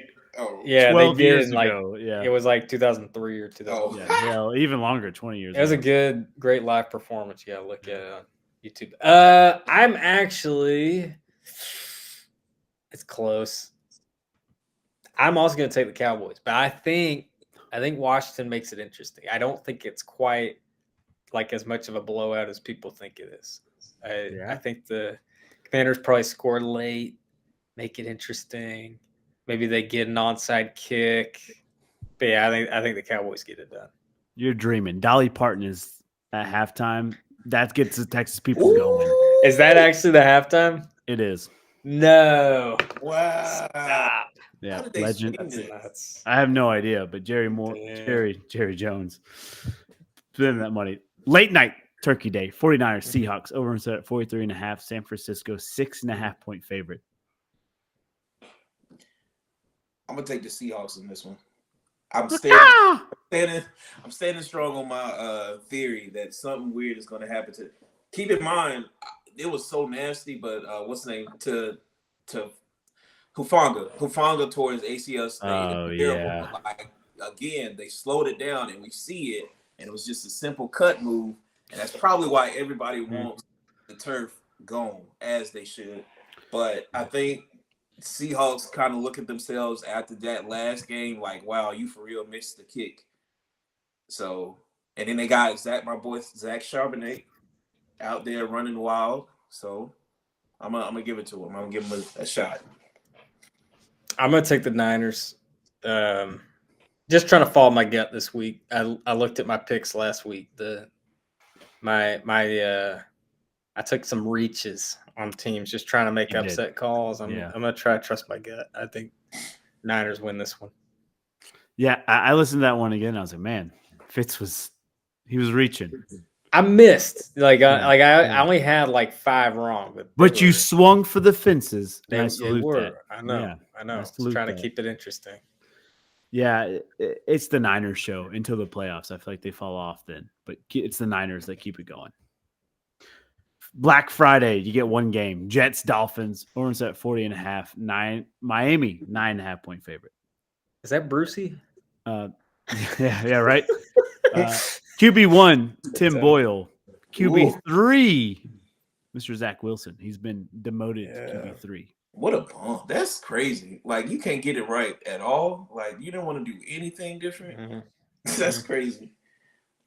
[SPEAKER 8] yeah,
[SPEAKER 9] 12
[SPEAKER 8] they did
[SPEAKER 9] years
[SPEAKER 8] like
[SPEAKER 9] ago. Yeah,
[SPEAKER 8] it was like 2003 or 2000.
[SPEAKER 9] yeah, even longer, 20 years.
[SPEAKER 8] It was
[SPEAKER 9] ago.
[SPEAKER 8] a great live performance. You gotta look at it on YouTube. I'm actually, it's close. I'm also gonna take the Cowboys, but I think Washington makes it interesting. I don't think it's quite like as much of a blowout as people think it is. I think the Commanders probably score late, make it interesting. Maybe they get an onside kick. But yeah, I think the Cowboys get it done.
[SPEAKER 9] You're dreaming. Dolly Parton is at halftime. That gets the Texas people going.
[SPEAKER 8] Is that actually the halftime?
[SPEAKER 9] It is.
[SPEAKER 8] No.
[SPEAKER 7] Wow.
[SPEAKER 8] Stop.
[SPEAKER 9] Yeah, legend.
[SPEAKER 8] That's nuts.
[SPEAKER 9] I have no idea, but Jerry Jones spending that money. Late night Turkey Day, 49ers, Seahawks, over and set at 43.5. San Francisco, 6.5-point favorite.
[SPEAKER 7] I'm gonna take the Seahawks in this one. I'm standing strong on my theory that something weird is going to happen to. Keep in mind, it was so nasty, but what's the name to Hufanga tore his ACL state.
[SPEAKER 9] Oh,
[SPEAKER 7] Terrible,
[SPEAKER 9] yeah.
[SPEAKER 7] but like again, they slowed it down, and we see it, and it was just a simple cut move, and that's probably why everybody wants the turf gone, as they should. But I think Seahawks kind of look at themselves after that last game, like, wow, you for real missed the kick. So, and then they got my boy Zach Charbonnet out there running wild. So I'm gonna give it to him. I'm gonna give him a shot.
[SPEAKER 8] I'm gonna take the Niners. Just trying to follow my gut this week. I looked at my picks last week. I took some reaches on teams, just trying to make upset calls. I'm gonna try to trust my gut. I think Niners win this one.
[SPEAKER 9] Yeah, I listened to that one again. I was like, man, Fitz was reaching.
[SPEAKER 8] I missed. I only had like 5 wrong,
[SPEAKER 9] but you swung for the fences.
[SPEAKER 8] They were. That. I know.
[SPEAKER 9] Yeah,
[SPEAKER 8] I know. Just trying to keep it interesting.
[SPEAKER 9] Yeah, it's the Niners show until the playoffs. I feel like they fall off then, but it's the Niners that keep it going. Black Friday, you get one game. Jets, Dolphins. Orange at 40.5. Miami, 9.5 point favorite.
[SPEAKER 8] Is that Brucey?
[SPEAKER 9] Yeah, right. QB1, Tim Boyle. QB3, Mr. Zach Wilson. He's been demoted to QB3.
[SPEAKER 7] What a bump. That's crazy. Like, you can't get it right at all. Like, you don't want to do anything different. Mm-hmm. That's crazy.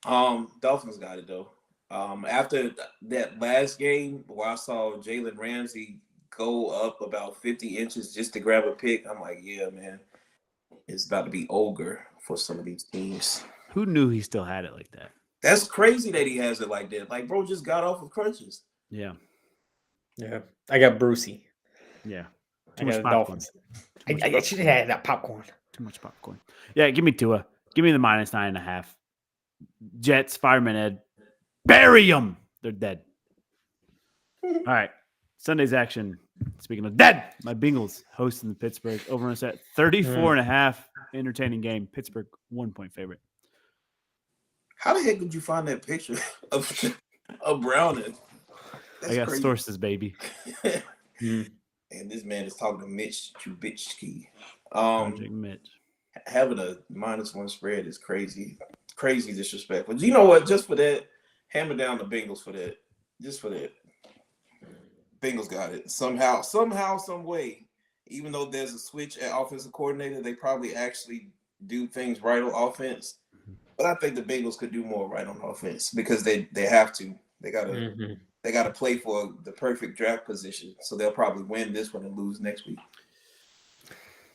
[SPEAKER 7] Dolphins got it, though. After that last game where I saw Jalen Ramsey go up about 50 inches just to grab a pick, I'm like, yeah, man, it's about to be ogre for some of these teams.
[SPEAKER 9] Who knew he still had it like that?
[SPEAKER 7] That's crazy that he has it like that. Like, bro just got off of crutches.
[SPEAKER 9] Yeah.
[SPEAKER 8] Yeah. I got Brucey.
[SPEAKER 9] Yeah.
[SPEAKER 8] Too much popcorn. I should have had that popcorn.
[SPEAKER 9] Too much popcorn. Yeah, give me Tua. Give me the -9.5. Jets, Fireman Ed. Bury them. They're dead. All right. Sunday's action. Speaking of dead, my Bengals hosting the Pittsburgh. Over on set 34.5. Entertaining game. Pittsburgh 1 point favorite.
[SPEAKER 7] How the heck did you find that picture of Browning?
[SPEAKER 9] I got crazy sources, baby.
[SPEAKER 7] And this man is talking to Mitch Trubisky.
[SPEAKER 9] Mitch.
[SPEAKER 7] Having a -1 spread is crazy. Crazy disrespectful. You know what? Just for that, hammer down the Bengals for that. Just for that. Bengals got it. Somehow, some way. Even though there's a switch at offensive coordinator, they probably actually do things right on offense. But I think the Bengals could do more right on offense because they have to. They gotta play for the perfect draft position. So they'll probably win this one and lose next week.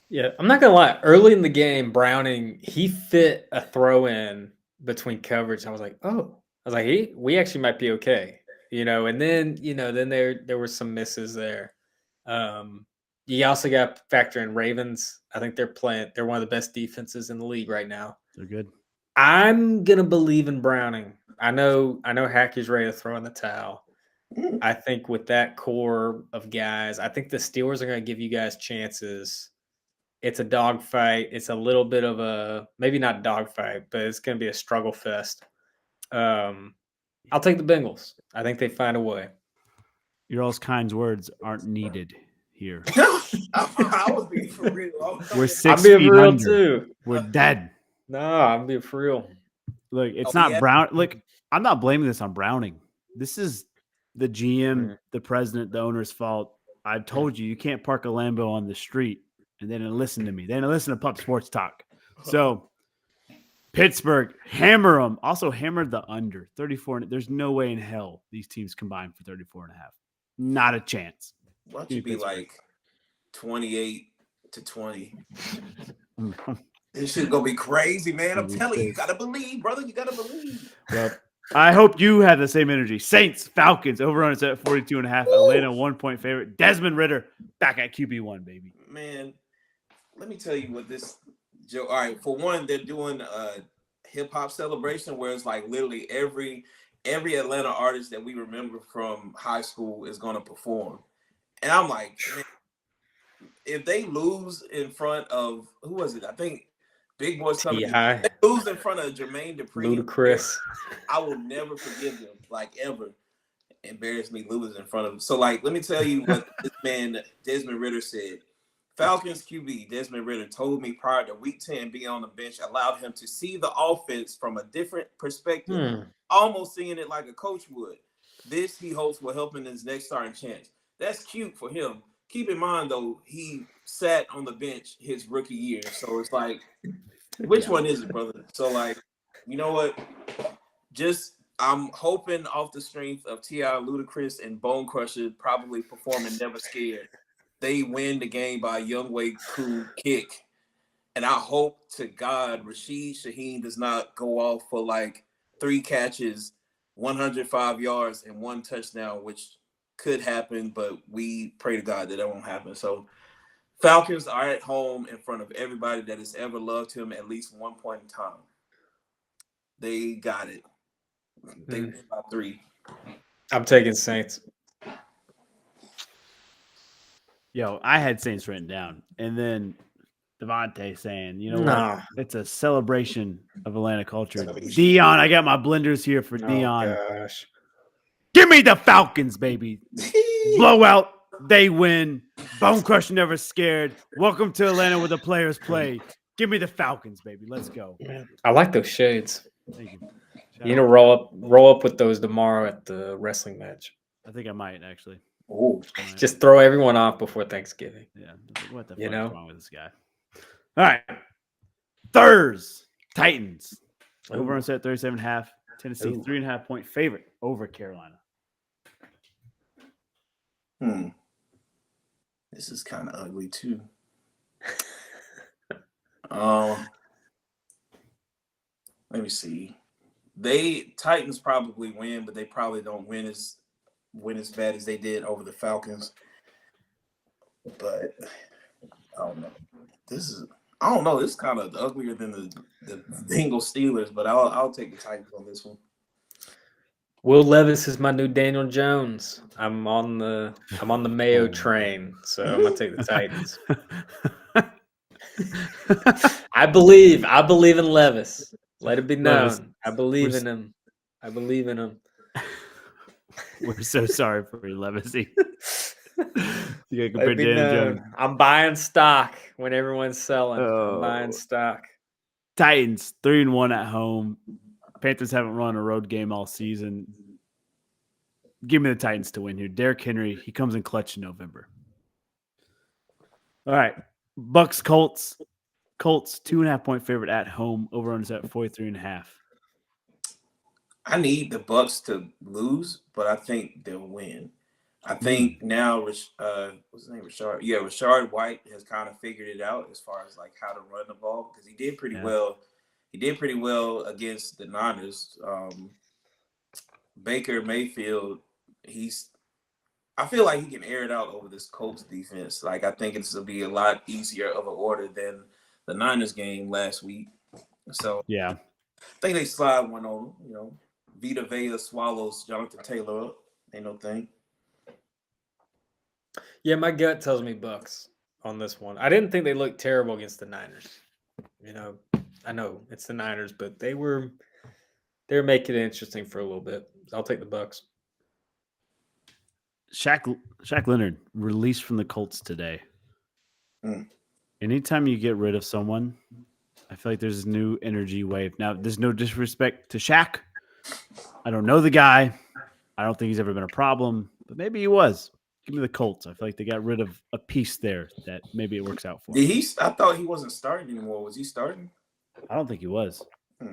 [SPEAKER 8] Yeah, I'm not gonna lie. Early in the game, Browning, he fit a throw in between coverage. I was like, oh. I was like, hey, we actually might be okay. And then, then there were some misses there. You also got to factor in Ravens. I think they're one of the best defenses in the league right now.
[SPEAKER 9] They're good.
[SPEAKER 8] I'm gonna believe in Browning. I know Hackey's ready to throw in the towel. I think with that core of guys, I think the Steelers are gonna give you guys chances. It's a dogfight. It's a little bit of a maybe not dogfight, but it's gonna be a struggle fest. I'll take the Bengals. I think they find a way.
[SPEAKER 9] Your all's kind words aren't needed here.
[SPEAKER 7] I was being for real.
[SPEAKER 9] We're 6
[SPEAKER 8] feet
[SPEAKER 9] feet
[SPEAKER 8] real
[SPEAKER 9] under.
[SPEAKER 8] too.
[SPEAKER 9] We're dead.
[SPEAKER 8] No, I'm being for real.
[SPEAKER 9] Look, it's not Brown. Look, I'm not blaming this on Browning. This is the GM, the president, the owner's fault. I've told you can't park a Lambo on the street, and they didn't listen to me. They didn't listen to Pup Sports Talk. So Pittsburgh, hammer them. Also hammered the under 34. There's no way in hell these teams combine for 34.5. Not a chance.
[SPEAKER 7] Why don't you be like 28-20? This shit's gonna be crazy, man. I'm telling you, you gotta believe, brother. You gotta believe.
[SPEAKER 9] Well, I hope you have the same energy. Saints, Falcons, over on it's at 42.5. Atlanta 1 point favorite. Desmond Ridder back at QB1, baby.
[SPEAKER 7] Man, let me tell you what this Joe. All right, for one, they're doing a hip hop celebration where it's like literally every Atlanta artist that we remember from high school is gonna perform. And I'm like, man, if they lose in front of who was it? I think Big boys coming.
[SPEAKER 8] T.I.,
[SPEAKER 7] They lose in front of Jermaine Dupri.
[SPEAKER 8] Ludacris.
[SPEAKER 7] I will never forgive them, like ever. Embarrass me losing in front of him. So, like, let me tell you what this man Desmond Ritter said. Falcons QB Desmond Ritter told me prior to Week 10 being on the bench allowed him to see the offense from a different perspective, almost seeing it like a coach would. This, he hopes, will help in his next starting chance. That's cute for him. Keep in mind, though, he sat on the bench his rookie year. So it's like, which one is it, brother? So, like, you know what? I'm hoping off the strength of T.I., Ludacris, and Bone Crusher probably performing Never Scared, they win the game by a Younghoe Koo kick. And I hope to God Rashid Shaheed does not go off for like 3 catches, 105 yards, and 1 touchdown, which could happen, but we pray to God that won't happen. So Falcons are at home in front of everybody that has ever loved him at least one point in time. They got it. They win by 3.
[SPEAKER 8] I'm taking Saints.
[SPEAKER 9] Yo, I had Saints written down, and then Devontae saying, "You know what? It's a celebration of Atlanta culture." Dion, I got my blenders here for Dion.
[SPEAKER 8] Gosh.
[SPEAKER 9] Give me the Falcons, baby. Blowout. They win. Bone Crusher never scared. Welcome to Atlanta where the players play. Give me the Falcons, baby. Let's go.
[SPEAKER 8] I like those shades.
[SPEAKER 9] Thank you.
[SPEAKER 8] You know, roll up with those tomorrow at the wrestling match.
[SPEAKER 9] I think I might actually.
[SPEAKER 7] Oh,
[SPEAKER 8] Just throw everyone off before Thanksgiving.
[SPEAKER 9] Yeah. What the fuck
[SPEAKER 8] You know?
[SPEAKER 9] is wrong with this guy? All right. Thurs. Titans. Over on set 37.5. Tennessee, 3.5 point favorite over Carolina.
[SPEAKER 7] This is kind of ugly too. Let me see. Titans probably win, but they probably don't win as bad as they did over the Falcons. But I don't know. This is kind of uglier than the Bengals Steelers, but I'll take the Titans on this one.
[SPEAKER 8] Will Levis is my new Daniel Jones. I'm on the Mayo train, so I'm gonna take the Titans. I believe in Levis. Let it be known. I believe in him. I believe in him.
[SPEAKER 9] We're so sorry for you, Levis. You gotta compare
[SPEAKER 8] Let it be
[SPEAKER 9] Daniel
[SPEAKER 8] known.
[SPEAKER 9] Jones.
[SPEAKER 8] I'm buying stock when everyone's selling. I'm buying stock.
[SPEAKER 9] Titans 3-1 at home. Panthers haven't run a road game all season. Give me the Titans to win here. Derrick Henry, he comes in clutch in November. All right. Bucks Colts. Colts 2.5 point favorite at home. Over on is at 43.5.
[SPEAKER 7] I need the Bucks to lose, but I think they'll win. I think now, what's his name? Rashard. Yeah, Rashard White has kind of figured it out as far as like how to run the ball because he did pretty well. He did pretty well against the Niners. Baker Mayfield, I feel like he can air it out over this Colts defense. Like I think it's gonna be a lot easier of an order than the Niners game last week. So
[SPEAKER 9] yeah,
[SPEAKER 7] I think they slide one over. You know, Vita Vea swallows Jonathan Taylor up. Ain't no thing.
[SPEAKER 8] Yeah, my gut tells me Bucks on this one. I didn't think they looked terrible against the Niners. You know, I know it's the Niners, but they were making it interesting for a little bit. I'll take the Bucks.
[SPEAKER 9] Shaq Leonard released from the Colts today. Anytime you get rid of someone, I feel like there's a new energy wave. Now, there's no disrespect to Shaq. I don't know the guy. I don't think he's ever been a problem, but maybe he was. Give me the Colts. I feel like they got rid of a piece there that maybe it works out for him.
[SPEAKER 7] I thought he wasn't starting anymore. Was he starting?
[SPEAKER 9] I don't think he was.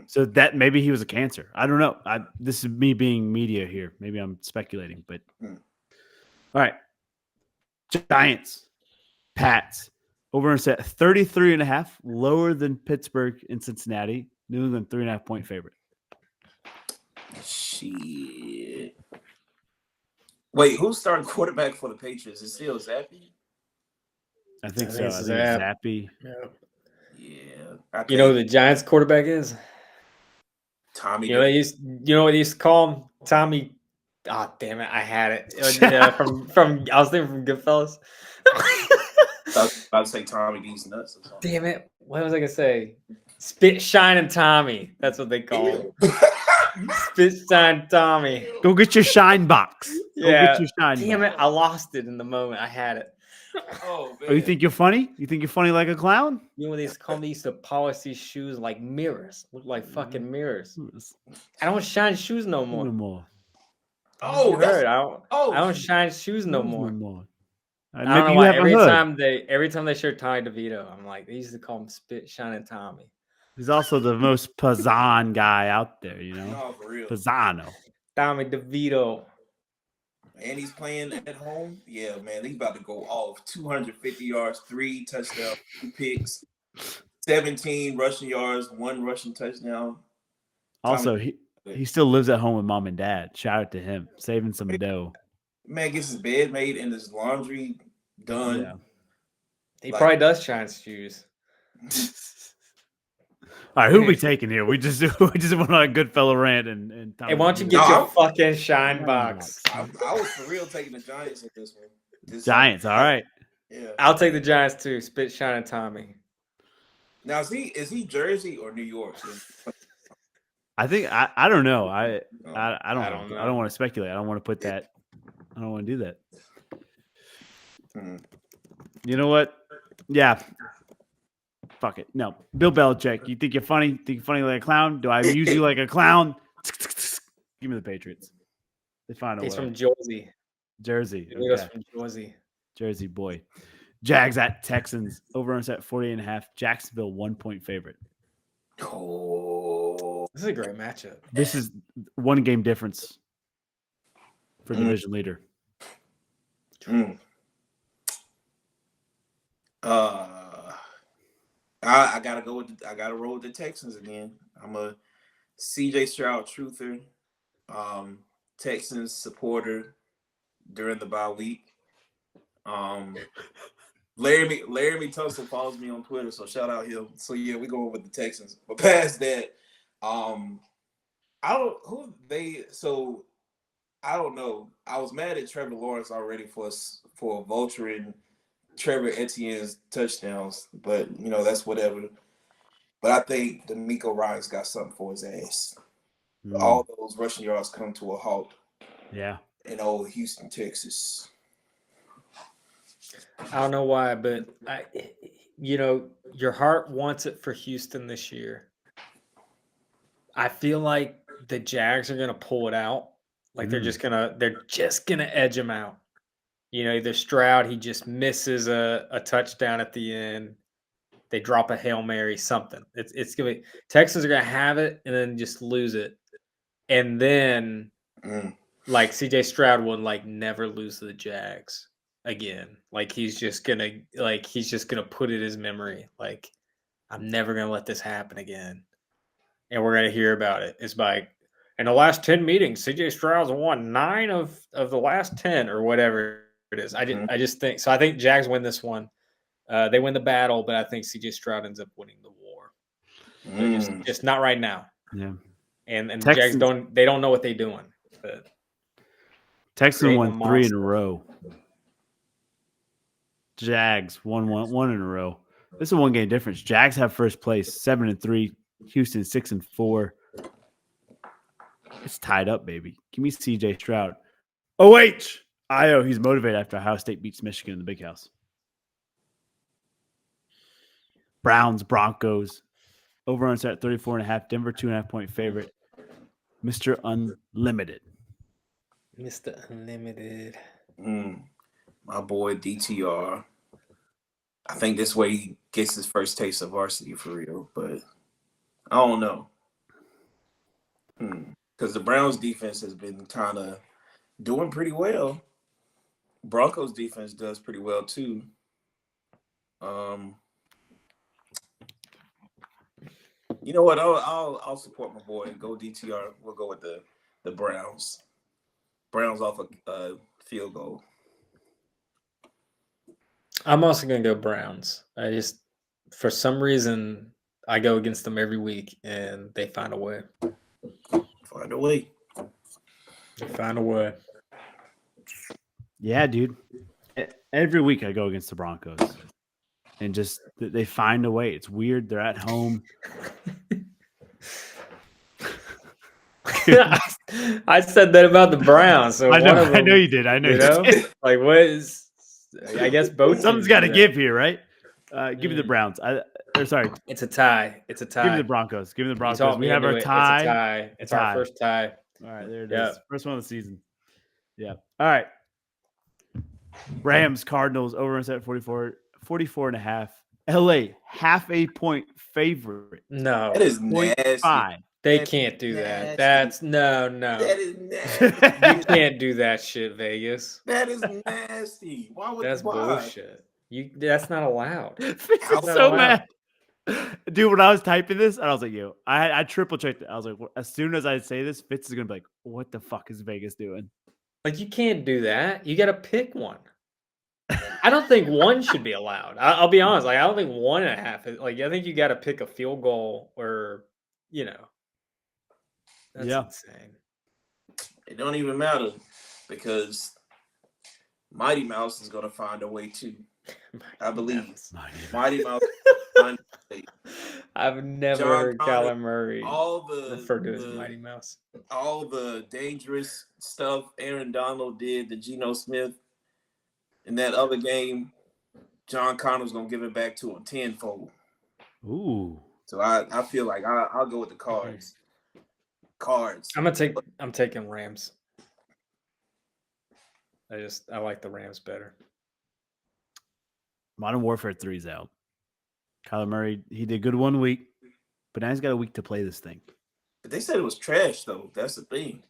[SPEAKER 9] So that maybe he was a cancer. I don't know. This is me being media here. Maybe I'm speculating, but all right. Giants, Pats, over and set 33.5, lower than Pittsburgh and Cincinnati. New England 3.5 point favorite.
[SPEAKER 7] Shit. Wait, who's starting quarterback for the Patriots? Is it still Zappy?
[SPEAKER 9] I think so. I think Zappy.
[SPEAKER 7] Yeah.
[SPEAKER 8] You know who the Giants quarterback is?
[SPEAKER 7] Tommy.
[SPEAKER 8] You know what they used to call him? Tommy. Oh, damn it. I had it. From I was thinking from Goodfellas.
[SPEAKER 7] I was about to say Tommy D's nuts or something.
[SPEAKER 8] Damn it. What was I going to say? Spit Shining Tommy. That's what they call him. Spit Shine Tommy.
[SPEAKER 9] Go get your shine box. Go
[SPEAKER 8] Yeah.
[SPEAKER 9] get your shine
[SPEAKER 8] Damn
[SPEAKER 9] box.
[SPEAKER 8] it! I lost it in the moment. I had it.
[SPEAKER 7] Oh, man.
[SPEAKER 9] Oh, you think you're funny? You think you're funny like a clown?
[SPEAKER 8] You know when they used to polish these shoes like mirrors, look like fucking mirrors. I don't shine shoes no more.
[SPEAKER 9] No more.
[SPEAKER 7] Oh,
[SPEAKER 8] You
[SPEAKER 7] that's,
[SPEAKER 8] heard?
[SPEAKER 7] oh,
[SPEAKER 8] I don't shine shoes no more.
[SPEAKER 9] I
[SPEAKER 8] I don't know why. Every time they show Tommy DeVito, I'm like, they used to call him Spit Shining Tommy.
[SPEAKER 9] He's also the most Pazan guy out there, you know?
[SPEAKER 7] no, for real.
[SPEAKER 9] Pisano.
[SPEAKER 8] Tommy DeVito.
[SPEAKER 7] And he's playing at home. Yeah, man, he's about to go off. 250 yards, 3 touchdowns, 2 picks, 17 rushing yards, 1 rushing touchdown.
[SPEAKER 9] Also, he still lives at home with mom and dad. Shout out to him, saving some dough.
[SPEAKER 7] Man gets his bed made and his laundry done.
[SPEAKER 9] Yeah.
[SPEAKER 8] He
[SPEAKER 7] Like-
[SPEAKER 8] probably does shine shoes.
[SPEAKER 9] All right, who we taking here? We just went on a good fellow rant and
[SPEAKER 8] Hey, why don't you get
[SPEAKER 7] No,
[SPEAKER 8] your
[SPEAKER 7] I'm-
[SPEAKER 8] fucking shine box?
[SPEAKER 7] I was for real taking the Giants in this one.
[SPEAKER 9] Giants? All right.
[SPEAKER 7] Yeah.
[SPEAKER 8] I'll take the Giants too. Spit Shining Tommy.
[SPEAKER 7] Now is he Jersey or New York?
[SPEAKER 9] I think I don't know. I
[SPEAKER 7] Oh,
[SPEAKER 9] don't
[SPEAKER 8] know.
[SPEAKER 9] I don't want to speculate. I don't want to put that. I don't want to do that.
[SPEAKER 7] Hmm.
[SPEAKER 9] You know what? Yeah. Fuck it. No. Bill Belichick. You think you're funny? Think you're funny like a clown? Do I use you like a clown? Give me the Patriots. They find a
[SPEAKER 8] He's
[SPEAKER 9] way.
[SPEAKER 8] from Jersey.
[SPEAKER 9] Jersey.
[SPEAKER 8] He was
[SPEAKER 9] Okay.
[SPEAKER 8] from Jersey.
[SPEAKER 9] Jersey boy. Jags at Texans. Over on set 48.5. Jacksonville 1-point favorite.
[SPEAKER 7] Oh,
[SPEAKER 8] This is a great matchup.
[SPEAKER 9] This is 1 game difference for
[SPEAKER 7] Mm.
[SPEAKER 9] division leader.
[SPEAKER 7] mm. I gotta go with I gotta roll with the Texans again. I'm a CJ Stroud truther, Texans supporter during the bye week. Laramie Tunsil follows me on Twitter, so shout out him. So yeah, we going with the Texans. But past that, I don't know. I was mad at Trevor Lawrence already for vulturing Trevor Etienne's touchdowns, but you know that's whatever. But I think D'Amico Ryans got something for his ass. All those rushing yards come to a halt
[SPEAKER 9] Yeah.
[SPEAKER 7] in old Houston, Texas.
[SPEAKER 8] I don't know why, but your heart wants it for Houston this year. I feel like the Jags are gonna pull it out. Like they're just gonna edge him out. You know, either Stroud, he just misses a touchdown at the end. They drop a Hail Mary, something. It's gonna be Texans are gonna have it and then just lose it. And then like CJ Stroud will like never lose to the Jags again. Like he's just gonna put it in his memory. Like, I'm never gonna let this happen again. And we're gonna hear about it. It's like in the last 10 meetings, CJ Stroud's won 9 of the last 10 or whatever it is. I just think so. I think Jags win this one. They win the battle, but I think CJ Stroud ends up winning the war. Just not right now.
[SPEAKER 9] Yeah.
[SPEAKER 8] And the
[SPEAKER 9] Texans-
[SPEAKER 8] Jags don't know what they're doing. But
[SPEAKER 9] Texans
[SPEAKER 8] creating
[SPEAKER 9] won
[SPEAKER 8] a
[SPEAKER 9] 3 in
[SPEAKER 8] monster.
[SPEAKER 9] a row. Jags won one in a row. This is a 1 game difference. Jags have first place, 7-3. Houston 6-4. It's tied up, baby. Give me CJ Stroud. Io, he's motivated after Ohio State beats Michigan in the Big House. Browns, Broncos. Over on set 34.5. Denver 2.5-point favorite. Mr. Unlimited.
[SPEAKER 8] Mr. Unlimited.
[SPEAKER 7] My boy DTR. I think this way he gets his first taste of varsity for real, but I don't know. Because the Browns defense has been kind of doing pretty well. Broncos defense does pretty well too. You know what? I'll support my boy and go DTR. We'll go with the Browns. Browns off a field goal.
[SPEAKER 8] I'm also gonna go Browns. I just, for some reason, I go against them every week, and they find a way.
[SPEAKER 7] Find a way.
[SPEAKER 8] They find a way.
[SPEAKER 9] Yeah, dude. Every week I go against the Broncos. and just they find a way. It's weird. They're at home.
[SPEAKER 8] I said that about the Browns. So
[SPEAKER 9] I
[SPEAKER 8] one
[SPEAKER 9] know.
[SPEAKER 8] of
[SPEAKER 9] I know
[SPEAKER 8] them,
[SPEAKER 9] you did. I know
[SPEAKER 8] you
[SPEAKER 9] you
[SPEAKER 8] know,
[SPEAKER 9] did.
[SPEAKER 8] like what is? I guess both.
[SPEAKER 9] Something's
[SPEAKER 8] teams
[SPEAKER 9] got to
[SPEAKER 8] do that.
[SPEAKER 9] give here, right? Give me the Browns. Sorry,
[SPEAKER 8] It's a tie. It's a tie.
[SPEAKER 9] give me the Broncos. Give me the
[SPEAKER 8] You
[SPEAKER 9] Broncos.
[SPEAKER 8] talked
[SPEAKER 9] We
[SPEAKER 8] me
[SPEAKER 9] have
[SPEAKER 8] into
[SPEAKER 9] our
[SPEAKER 8] it.
[SPEAKER 9] tie.
[SPEAKER 8] It's a tie. It's our first tie.
[SPEAKER 9] All right, there it is.
[SPEAKER 8] Yeah.
[SPEAKER 9] First one of the season. Yeah. All right. Rams, Cardinals, over and set 44 and a half. LA, half a point favorite.
[SPEAKER 8] No,
[SPEAKER 7] That is
[SPEAKER 9] 0.5.
[SPEAKER 7] nasty.
[SPEAKER 8] they
[SPEAKER 7] That's
[SPEAKER 8] can't do
[SPEAKER 7] nasty.
[SPEAKER 8] that. That's no.
[SPEAKER 7] That is nasty.
[SPEAKER 8] You can't do that shit, Vegas.
[SPEAKER 7] That is nasty. Why would
[SPEAKER 8] That's
[SPEAKER 7] why?
[SPEAKER 8] bullshit. That's not allowed.
[SPEAKER 9] Fitz
[SPEAKER 8] How's
[SPEAKER 9] is
[SPEAKER 8] that
[SPEAKER 9] so
[SPEAKER 8] allowed?
[SPEAKER 9] mad. Dude, when I was typing this, I was like, yo, I triple checked it. I was like, as soon as I say this, Fitz is going to be like, what the fuck is Vegas doing?
[SPEAKER 8] Like you can't do that. You got to pick one. I don't think one should be allowed. I'll be honest. Like I don't think 1.5. Like I think you got to pick a field goal or, you know. That's
[SPEAKER 9] Yeah.
[SPEAKER 8] insane.
[SPEAKER 7] It don't even matter because Mighty Mouse is gonna find a way too. I believe Mighty Mouse. Find a way.
[SPEAKER 8] I've never
[SPEAKER 7] John
[SPEAKER 8] heard
[SPEAKER 7] Connor,
[SPEAKER 8] Kyler Murray
[SPEAKER 7] all the
[SPEAKER 8] referred to as Mighty Mouse.
[SPEAKER 7] all the dangerous stuff Aaron Donald did to Geno Smith in that other game. John Connor's gonna give it back to him tenfold.
[SPEAKER 9] Ooh.
[SPEAKER 7] So I feel like I'll go with the Cards. Cards.
[SPEAKER 8] I'm taking Rams. I like the Rams better.
[SPEAKER 9] Modern Warfare 3's out. Kyler Murray, he did good 1 week, but now he's got a week to play this thing.
[SPEAKER 7] But they said it was trash though. That's the thing.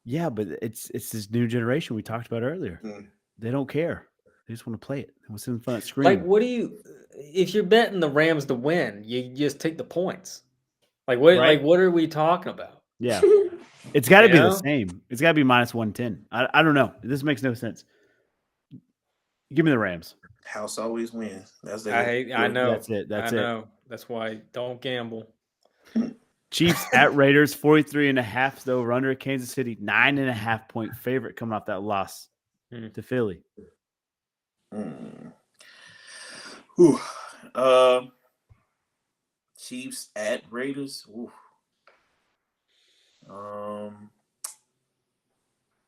[SPEAKER 9] Yeah, but it's this new generation we talked about earlier.
[SPEAKER 7] Mm.
[SPEAKER 9] They don't care. They just want to play it. They want to sit in front of the screen.
[SPEAKER 8] Like, what do you? If you're betting the Rams to win, you just take the points. Like what?
[SPEAKER 9] Right.
[SPEAKER 8] Like what are we talking about?
[SPEAKER 9] Yeah. It's got to
[SPEAKER 8] You
[SPEAKER 9] be
[SPEAKER 8] know?
[SPEAKER 9] the same. It's got to be minus 110. I don't know. This makes no sense. Give me the Rams.
[SPEAKER 7] House always wins. That's the
[SPEAKER 8] I know.
[SPEAKER 9] That's it. That's
[SPEAKER 8] I
[SPEAKER 9] it.
[SPEAKER 8] know. That's why don't gamble.
[SPEAKER 9] Chiefs at Raiders, 43.5 the over under. Kansas City, 9.5 point favorite coming off that loss to Philly.
[SPEAKER 7] Whew. Chiefs at Raiders. Ooh.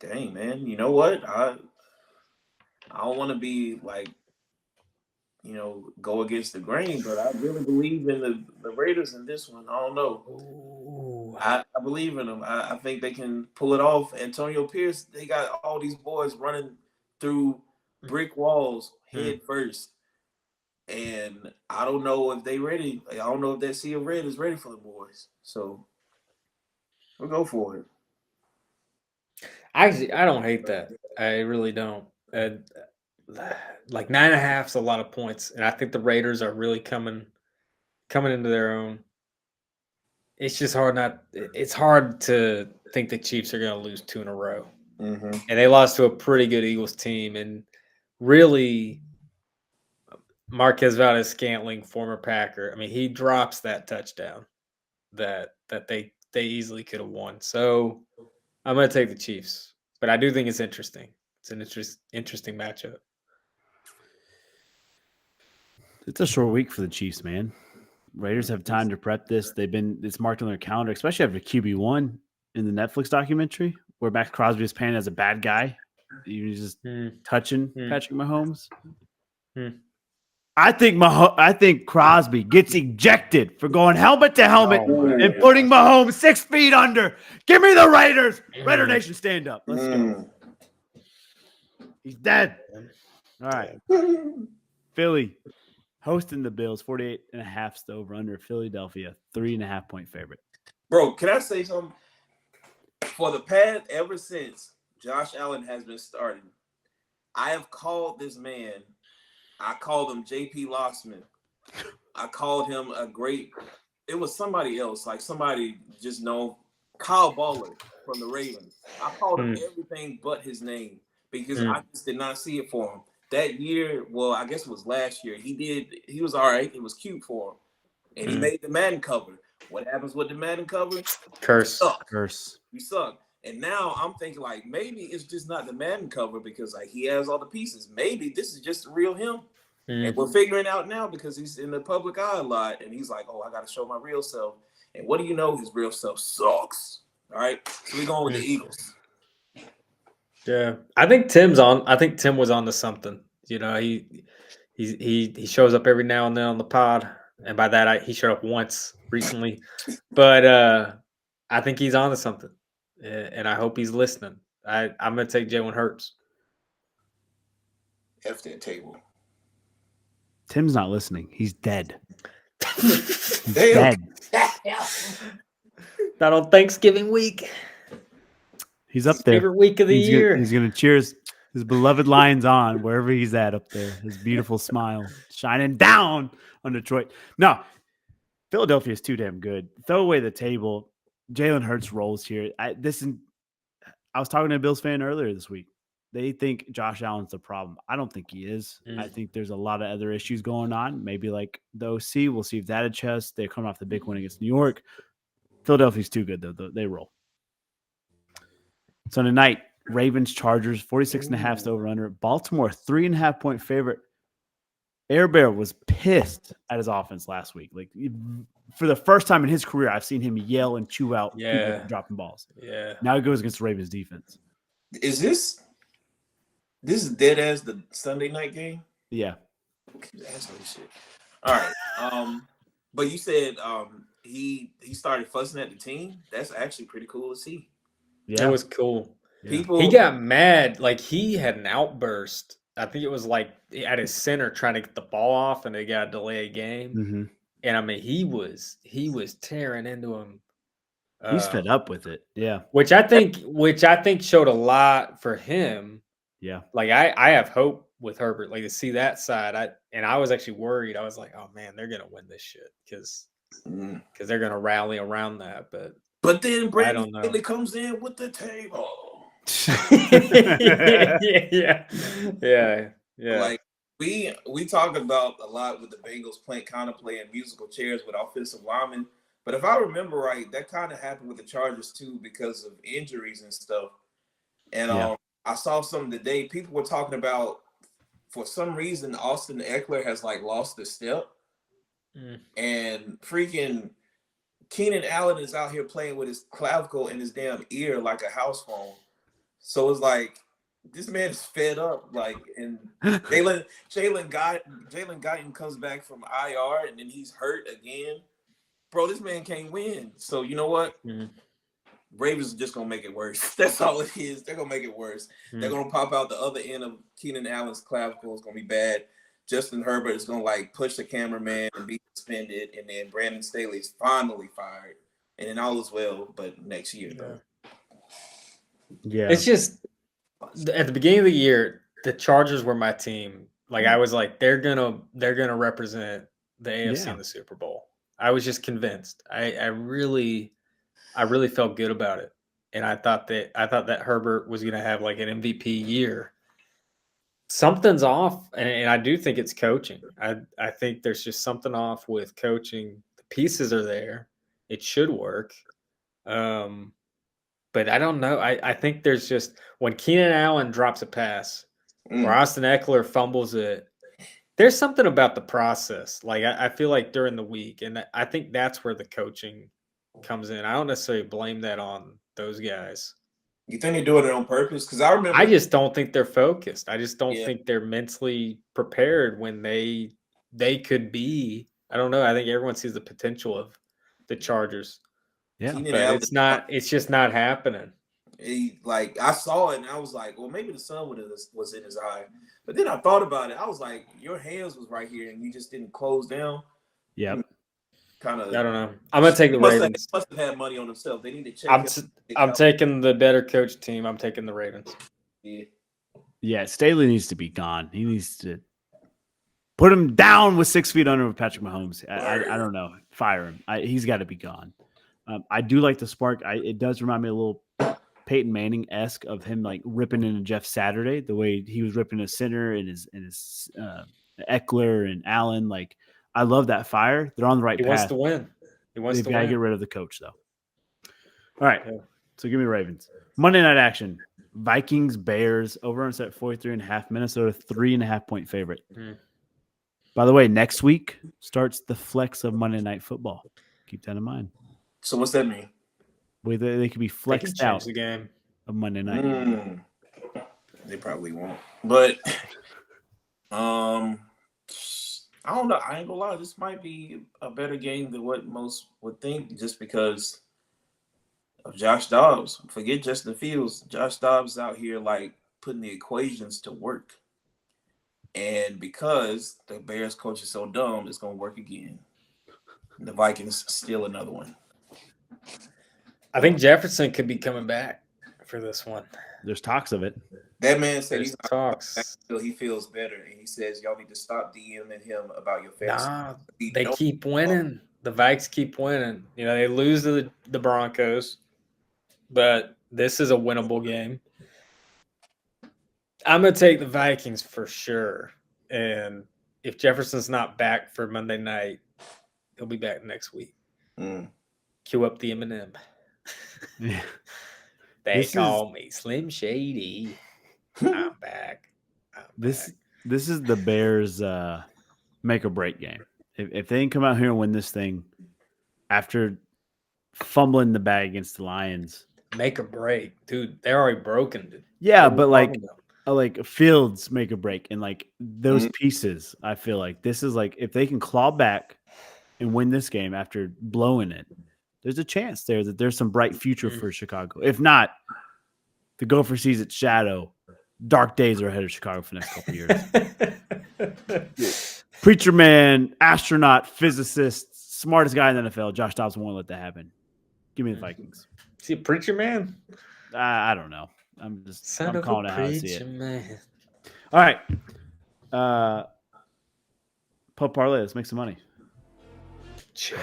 [SPEAKER 7] Dang, man. You know what? I don't want to be like, go against the grain, but I really believe in the Raiders in this one. I don't know.
[SPEAKER 8] Ooh.
[SPEAKER 7] I believe in them. I think they can pull it off. Antonio Pierce, they got all these boys running through brick walls head first. And I don't know if they ready. I don't know if that Sea of Red is ready for the boys. So we'll go for it.
[SPEAKER 8] Actually, I don't hate that. I really don't. Like 9.5 is a lot of points, and I think the Raiders are really coming into their own. It's just hard it's hard to think the Chiefs are going to lose 2 in a row.
[SPEAKER 7] Mm-hmm.
[SPEAKER 8] And they lost to a pretty good Eagles team, and really Marquez Valdez-Scantling, former Packer. I mean, he drops that touchdown that they easily could have won. So I'm going to take the Chiefs, but I do think it's interesting. It's an interesting matchup.
[SPEAKER 9] It's a short week for the Chiefs, man. Raiders have time to prep this. It's marked on their calendar, especially after QB1 in the Netflix documentary where Max Crosby is playing as a bad guy. He's just touching Patrick Mahomes. I think Crosby gets ejected for going helmet to helmet and putting Mahomes 6 feet under. Give me the Raiders. Raider Nation, stand up. Let's go. He's dead. All right. Philly hosting the Bills, 48.5 the over under. Philadelphia, 3.5 point favorite.
[SPEAKER 7] Bro, can I say something? For the past, ever since Josh Allen has been starting, I have called this man. I called him JP Lossman. I called him it was somebody else, like somebody just know, Kyle Baller from the Ravens. I called him everything but his name because I just did not see it for him. That year, well, I guess it was last year, he was all right. It was cute for him. And he made the Madden cover. What happens with the Madden cover?
[SPEAKER 8] Curse.
[SPEAKER 7] You suck. And now I'm thinking like maybe it's just not the Madden cover because like he has all the pieces. Maybe this is just the real him. And we're figuring out now because he's in the public eye a lot, and he's like, "Oh, I got to show my real self." And what do you know? His real self sucks. All right, so we're going with the Eagles.
[SPEAKER 8] Yeah, I think Tim was on to something. You know, he shows up every now and then on the pod, and by that he showed up once recently, but I think he's on to something, and I hope he's listening. I'm gonna take Jalen Hurts.
[SPEAKER 7] F that table.
[SPEAKER 9] Tim's not listening. He's dead. He's
[SPEAKER 7] Damn.
[SPEAKER 9] dead.
[SPEAKER 8] Not on Thanksgiving week.
[SPEAKER 9] He's up there.
[SPEAKER 8] Favorite week of the year.
[SPEAKER 9] He's gonna cheers his beloved Lions on wherever he's at up there. His beautiful smile shining down on Detroit. No, Philadelphia is too damn good. Throw away the table. Jalen Hurts rolls here. I was talking to a Bills fan earlier this week. They think Josh Allen's the problem. I don't think he is. I think there's a lot of other issues going on. Maybe like the OC. We'll see if that adjusts. They're coming off the big win against New York. Philadelphia's too good, though. They roll. So tonight, Ravens, Chargers, 46.5 over under. Baltimore, 3.5 point favorite. Air Bear was pissed at his offense last week. Like for the first time in his career, I've seen him yell and chew out people dropping balls.
[SPEAKER 8] Yeah.
[SPEAKER 9] Now he goes against the Ravens defense.
[SPEAKER 7] Is this dead as the Sunday night game?
[SPEAKER 9] Yeah.
[SPEAKER 7] That's no shit. All right. But you said he started fussing at the team. That's actually pretty cool to see.
[SPEAKER 8] Yeah, it was cool.
[SPEAKER 9] Yeah.
[SPEAKER 8] He got mad. Like he had an outburst. I think it was like at his center trying to get the ball off, and they got to delay a game.
[SPEAKER 9] Mm-hmm.
[SPEAKER 8] And I mean, he was tearing into him.
[SPEAKER 9] He's fed up with it. Yeah.
[SPEAKER 8] Which I think showed a lot for him.
[SPEAKER 9] Yeah.
[SPEAKER 8] Like I have hope with Herbert. Like to see that side. I was actually worried. I was like, oh man, they're gonna win this shit because they're gonna rally around that.
[SPEAKER 7] But then Brandon Staley comes in with the table. yeah. Like we talk about a lot with the Bengals playing musical chairs with offensive linemen. But if I remember right, that kind of happened with the Chargers too because of injuries and stuff. And I saw something today. People were talking about for some reason Austin Eckler has like lost a step, and freaking Keenan Allen is out here playing with his clavicle in his damn ear like a house phone. So it's like this man is fed up. Like, and Jalen Guyton comes back from IR and then he's hurt again. Bro, this man can't win. So you know what? Ravens are just gonna make it worse. That's all it is. They're gonna make it worse. They're gonna pop out the other end of Keenan Allen's clavicle. It's gonna be bad. Justin Herbert is gonna like push the cameraman and be suspended, and then Brandon Staley is finally fired, and then all is well. But next year, though,
[SPEAKER 8] it's just at the beginning of the year, the Chargers were my team. Like I was like, they're gonna represent the AFC in the Super Bowl. I was just convinced. I really felt good about it, and I thought that Herbert was gonna have like an MVP year. Something's off, and I do think it's coaching. I think there's just something off with coaching. The pieces are there. It should work. But I don't know. I think there's just when Keenan Allen drops a pass or Austin Eckler fumbles it, there's something about the process. Like I feel like during the week, and I think that's where the coaching comes in. I don't necessarily blame that on those guys.
[SPEAKER 7] You think they're doing it on purpose? Because I remember,
[SPEAKER 8] I just don't think they're focused. I just don't think they're mentally prepared when they could be. I don't know. I think everyone sees the potential of the Chargers.
[SPEAKER 9] Yeah,
[SPEAKER 8] but it's not. It's just not happening.
[SPEAKER 7] I saw it and I was like, well, maybe the sun was in his eye. But then I thought about it. I was like, your hands was right here and you just didn't close down.
[SPEAKER 9] Yep.
[SPEAKER 8] Kind of. I don't know. I'm gonna take the Ravens.
[SPEAKER 7] Must have had money on themselves. They need to check.
[SPEAKER 8] I'm taking the better coach team. I'm taking the Ravens.
[SPEAKER 9] Yeah, Staley needs to be gone. He needs to put him down with 6 feet under Patrick Mahomes. I don't know. Fire him. He's got to be gone. I do like the spark. It does remind me a little Peyton Manning-esque of him like ripping into Jeff Saturday, the way he was ripping his center and his Eckler and Allen. Like, I love that fire. They're on the right path.
[SPEAKER 8] He wants to win. They've
[SPEAKER 9] got to get rid of the coach, though. All right. So give me Ravens. Monday night action. Vikings, Bears, over and set 43.5. Minnesota, 3.5 point favorite. By the way, next week starts the flex of Monday Night Football. Keep that in mind.
[SPEAKER 7] So what's that mean?
[SPEAKER 9] They could be
[SPEAKER 8] They can
[SPEAKER 9] flexed
[SPEAKER 8] change
[SPEAKER 9] out
[SPEAKER 8] the game.
[SPEAKER 9] of Monday night.
[SPEAKER 7] Mm. They probably won't. But I don't know. I ain't gonna lie. This might be a better game than what most would think, just because of Josh Dobbs. Forget Justin Fields. Josh Dobbs out here like putting the equations to work. And because the Bears coach is so dumb, it's gonna work again. The Vikings steal another one.
[SPEAKER 8] I think Jefferson could be coming back for this one.
[SPEAKER 9] There's talks of it.
[SPEAKER 7] That man said
[SPEAKER 8] There's
[SPEAKER 7] he's not coming back
[SPEAKER 8] talks.
[SPEAKER 7] until he feels better, and he says y'all need to stop DMing him about your fantasy.
[SPEAKER 8] Nah,
[SPEAKER 7] He
[SPEAKER 8] they
[SPEAKER 7] don't-
[SPEAKER 8] keep winning. The Vikes keep winning. You know, they lose to the Broncos, but this is a winnable game. I'm going to take the Vikings for sure. And if Jefferson's not back for Monday night, he'll be back next week.
[SPEAKER 7] Mm.
[SPEAKER 8] Cue up the Eminem.
[SPEAKER 9] Yeah.
[SPEAKER 8] They
[SPEAKER 9] This
[SPEAKER 8] call me Slim Shady. I'm back.
[SPEAKER 9] This is the Bears make or break game. If they can come out here and win this thing after fumbling the bag against the Lions.
[SPEAKER 8] Make or break. Dude, they're already broken. Dude.
[SPEAKER 9] Yeah,
[SPEAKER 8] What are we
[SPEAKER 9] but like
[SPEAKER 8] talking about?
[SPEAKER 9] Fields make a break, and like those pieces, I feel like this is like if they can claw back and win this game after blowing it, there's a chance there that there's some bright future for Chicago. If not, the Gopher sees its shadow. Dark days are ahead of Chicago for the next couple of years. Preacher man, astronaut, physicist, smartest guy in the NFL. Josh Dobbs won't let that happen. Give me the Vikings.
[SPEAKER 8] See a preacher man?
[SPEAKER 9] I don't know. I'm calling it how I see it.
[SPEAKER 8] man.
[SPEAKER 9] All right. Pub parlay. Let's make some money.
[SPEAKER 8] Shit.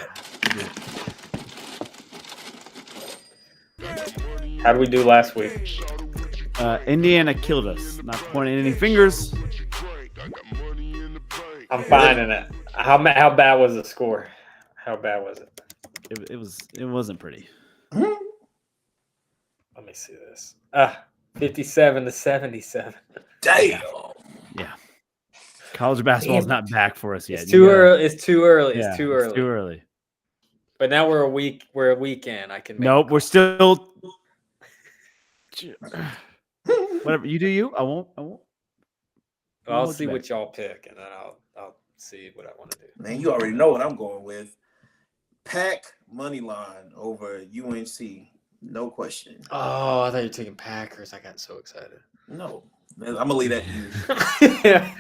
[SPEAKER 8] How did we do last week?
[SPEAKER 9] Indiana killed us. Not pointing any fingers.
[SPEAKER 8] I'm finding it. How bad was the score? How bad was it?
[SPEAKER 9] It wasn't pretty.
[SPEAKER 8] Let me see this. 57-77.
[SPEAKER 7] Damn.
[SPEAKER 9] Yeah. College basketball is not back for us yet.
[SPEAKER 8] It's too early. It's too early.
[SPEAKER 9] Yeah,
[SPEAKER 8] It's too early.
[SPEAKER 9] It's too early.
[SPEAKER 8] But now we're a week. We're a weekend. I can. Make
[SPEAKER 9] Nope. We're still. Whatever you do, I won't.
[SPEAKER 8] I'll
[SPEAKER 9] hold
[SPEAKER 8] see
[SPEAKER 9] you
[SPEAKER 8] what y'all pick, and then I'll see what I want to do.
[SPEAKER 7] Man, you already know what I'm going with. Pack money line over UNC. No question.
[SPEAKER 8] Oh, I thought you were taking Packers. I got so excited.
[SPEAKER 7] No. Man, I'm going to leave that to you.
[SPEAKER 8] Yeah.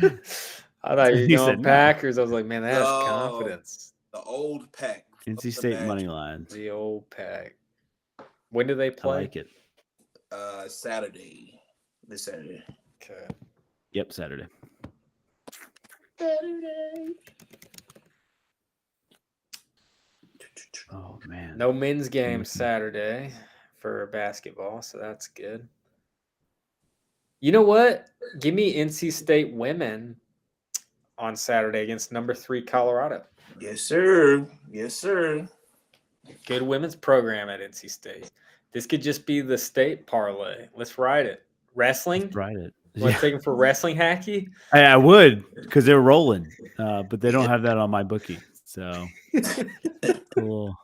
[SPEAKER 8] I thought you
[SPEAKER 9] He
[SPEAKER 8] were
[SPEAKER 9] said
[SPEAKER 8] going
[SPEAKER 9] no.
[SPEAKER 8] Packers. I was like, man, that has
[SPEAKER 7] No.
[SPEAKER 8] confidence.
[SPEAKER 7] The old pack.
[SPEAKER 9] NC State money lines.
[SPEAKER 8] The old Pack. When do they
[SPEAKER 9] I
[SPEAKER 8] play?
[SPEAKER 9] like it.
[SPEAKER 7] Saturday. This Saturday.
[SPEAKER 8] Okay.
[SPEAKER 9] Yep, Saturday. Oh man.
[SPEAKER 8] No men's game Saturday for basketball, so that's good. You know what? Give me NC State women on Saturday against number 3 Colorado.
[SPEAKER 7] Yes, sir. Yes, sir.
[SPEAKER 8] Good women's program at NC State. This could just be the state parlay. Let's ride it. Wrestling?
[SPEAKER 9] Right it.
[SPEAKER 8] Want
[SPEAKER 9] Yeah.
[SPEAKER 8] to take them for wrestling hacky?
[SPEAKER 9] I would because they're rolling, but they don't have that on my bookie. So cool.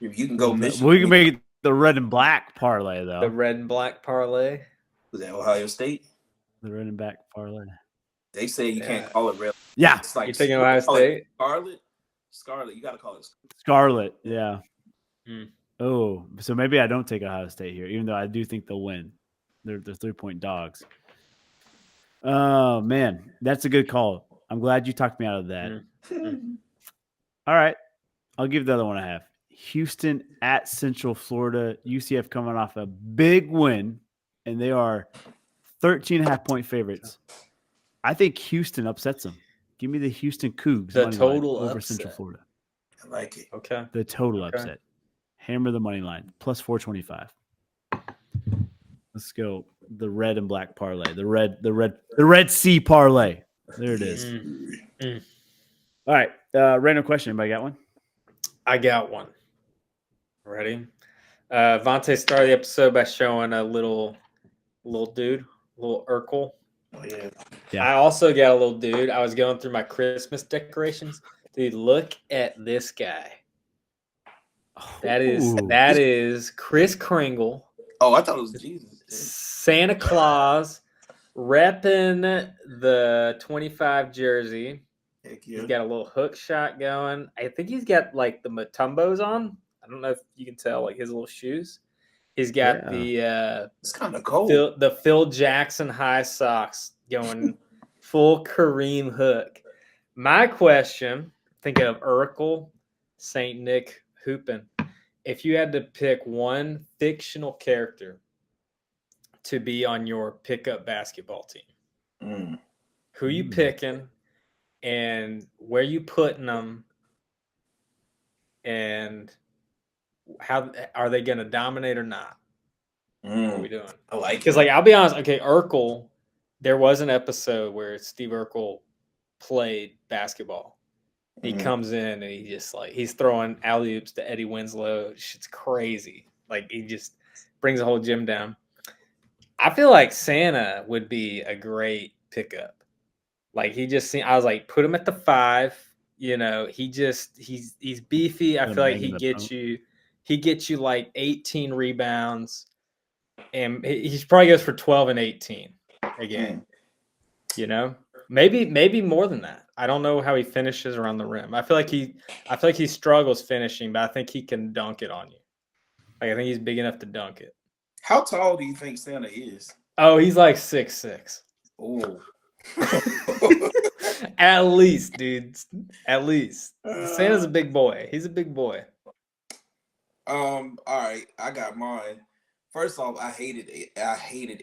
[SPEAKER 7] You can go Michigan.
[SPEAKER 9] We can make it the red and black parlay though.
[SPEAKER 8] The red and black parlay.
[SPEAKER 7] Was that Ohio State?
[SPEAKER 9] The red and black parlay.
[SPEAKER 7] They say you
[SPEAKER 8] Yeah.
[SPEAKER 7] can't call it red.
[SPEAKER 9] Yeah,
[SPEAKER 7] It's like
[SPEAKER 8] You taking Ohio
[SPEAKER 7] call it
[SPEAKER 8] State?
[SPEAKER 7] Scarlet. Scarlet. You got to call it.
[SPEAKER 9] Scarlet. Yeah.
[SPEAKER 8] Hmm.
[SPEAKER 9] Oh, so maybe I don't take Ohio State here, even though I do think they'll win. They're 3-point dogs. Oh man, that's a good call. I'm glad you talked me out of that. All right, I'll give the other one a half. Houston at Central Florida. UCF coming off a big win, and they are 13.5-point favorites. I think Houston upsets them. Give me the Houston Cougs.
[SPEAKER 8] The
[SPEAKER 9] money line
[SPEAKER 8] total
[SPEAKER 9] over
[SPEAKER 8] upset.
[SPEAKER 9] Central Florida.
[SPEAKER 7] I like it.
[SPEAKER 8] Okay.
[SPEAKER 9] The total
[SPEAKER 8] Okay.
[SPEAKER 9] upset. Hammer the money line. Plus 425. Let's go. The red and black parlay. The red sea parlay. There it is. All right. Random question. Anybody got one?
[SPEAKER 8] I got one. Ready? Vontae started the episode by showing a little dude, little Urkel.
[SPEAKER 7] Oh, yeah.
[SPEAKER 9] Yeah.
[SPEAKER 8] I also got a little dude. I was going through my Christmas decorations. Dude, look at this guy. That
[SPEAKER 9] Ooh.
[SPEAKER 8] is Kris Kringle,
[SPEAKER 7] Oh, I thought it was Jesus.
[SPEAKER 8] Santa Claus, repping the 25 jersey.
[SPEAKER 7] Heck
[SPEAKER 8] He's
[SPEAKER 7] yeah.
[SPEAKER 8] got a little hook shot going. I think he's got like the Matumbos on. I don't know if you can tell, like his little shoes. He's got
[SPEAKER 7] It's kind of cold.
[SPEAKER 8] the Phil Jackson high socks going full Kareem hook. My question, think of Urkel, St. Nick hooping. If you had to pick one fictional character to be on your pickup basketball team, who you picking and where you putting them, and how are they going to dominate or not? What are we doing?
[SPEAKER 7] I like it.
[SPEAKER 8] Because, like, I'll be honest. Okay, Urkel. There was an episode where Steve Urkel played basketball. He comes in and he just like he's throwing alley oops to Eddie Winslow. Shit's crazy. Like he just brings the whole gym down. I feel like Santa would be a great pickup. Like he just seemed, I was like, put him at the 5. You know, he's beefy. I feel like he gets you like 18 rebounds, and he probably goes for 12 and 18 a game. You know, maybe more than that. I don't know how he finishes around the rim. I feel like he struggles finishing, but I think he can dunk it on you. Like I think he's big enough to dunk it.
[SPEAKER 7] How tall do you think Santa is?
[SPEAKER 8] Oh, he's like 6'6".
[SPEAKER 7] Oh.
[SPEAKER 8] At least, dude. At least. Santa's a big boy. He's a big boy.
[SPEAKER 7] All right, I got mine. First off, I hated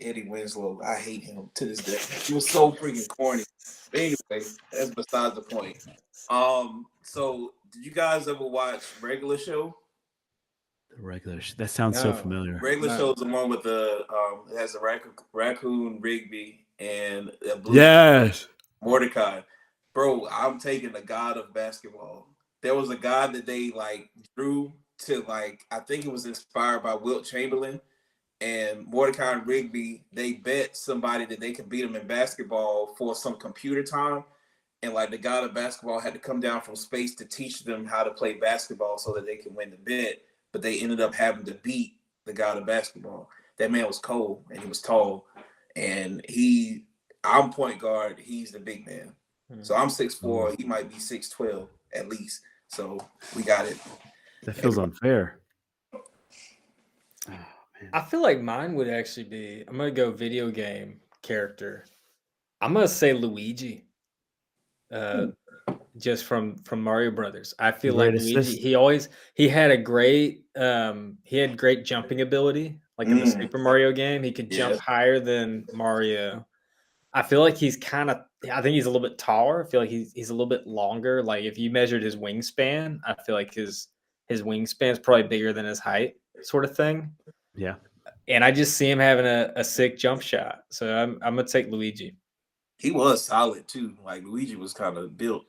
[SPEAKER 7] Eddie Winslow. I hate him to this day. He was so freaking corny. But anyway, that's besides the point. So did you guys ever watch Regular Show?
[SPEAKER 9] That sounds so
[SPEAKER 8] No.
[SPEAKER 9] familiar.
[SPEAKER 7] Regular Show is the one with the it has a raccoon Rigby and a blue
[SPEAKER 9] Yes.
[SPEAKER 7] Mordecai. Bro, I'm taking the god of basketball. There was a god that they like drew to like I think it was inspired by Wilt Chamberlain. And Mordecai and Rigby, they bet somebody that they could beat them in basketball for some computer time. And like the god of basketball had to come down from space to teach them how to play basketball so that they can win the bet. But they ended up having to beat the god of basketball. That man was cold and he was tall. And I'm point guard. He's the big man. So I'm 6'4". He might be 6'12" at least. So we got it.
[SPEAKER 9] That feels unfair.
[SPEAKER 8] I feel like mine would actually be, I'm going to go video game character. I'm going to say Luigi. Just from Mario Brothers. I feel like Luigi, he had great jumping ability. Like in the Super Mario game, he could jump higher than Mario. I feel like I think he's a little bit taller. I feel like he's a little bit longer. Like if you measured his wingspan, I feel like his wingspan is probably bigger than his height, sort of thing.
[SPEAKER 9] Yeah.
[SPEAKER 8] And I just see him having a sick jump shot. So I'm gonna take Luigi.
[SPEAKER 7] He was solid too. Like Luigi was kind of built.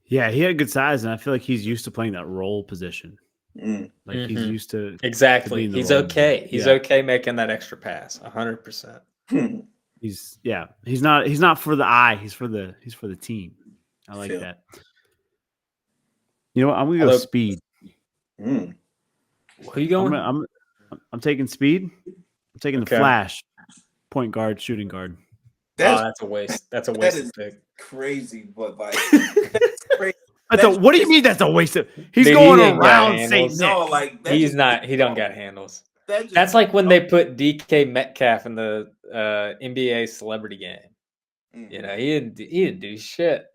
[SPEAKER 9] Yeah, he had good size, and I feel like he's used to playing that role position. Like he's used to
[SPEAKER 8] exactly. He's okay. He's
[SPEAKER 9] Yeah.
[SPEAKER 8] okay making that extra pass. 100%.
[SPEAKER 9] He's not for the eye. He's for the team. I like that. You know what? I'm gonna go speed.
[SPEAKER 8] Who you going?
[SPEAKER 9] I'm taking speed. I'm taking the Flash, point guard, shooting guard.
[SPEAKER 8] That's a waste. That's a waste of pick.
[SPEAKER 7] Crazy, but like
[SPEAKER 9] what do you mean that's a waste of? He's
[SPEAKER 8] Dude,
[SPEAKER 9] going
[SPEAKER 8] he ain't got
[SPEAKER 9] around
[SPEAKER 8] handles.
[SPEAKER 9] St. Nick.
[SPEAKER 7] no, like that
[SPEAKER 8] He's
[SPEAKER 7] just-
[SPEAKER 8] not. He don't got handles.
[SPEAKER 7] that just-
[SPEAKER 8] That's like when they put DK Metcalf in the NBA celebrity game. You know, he didn't do shit.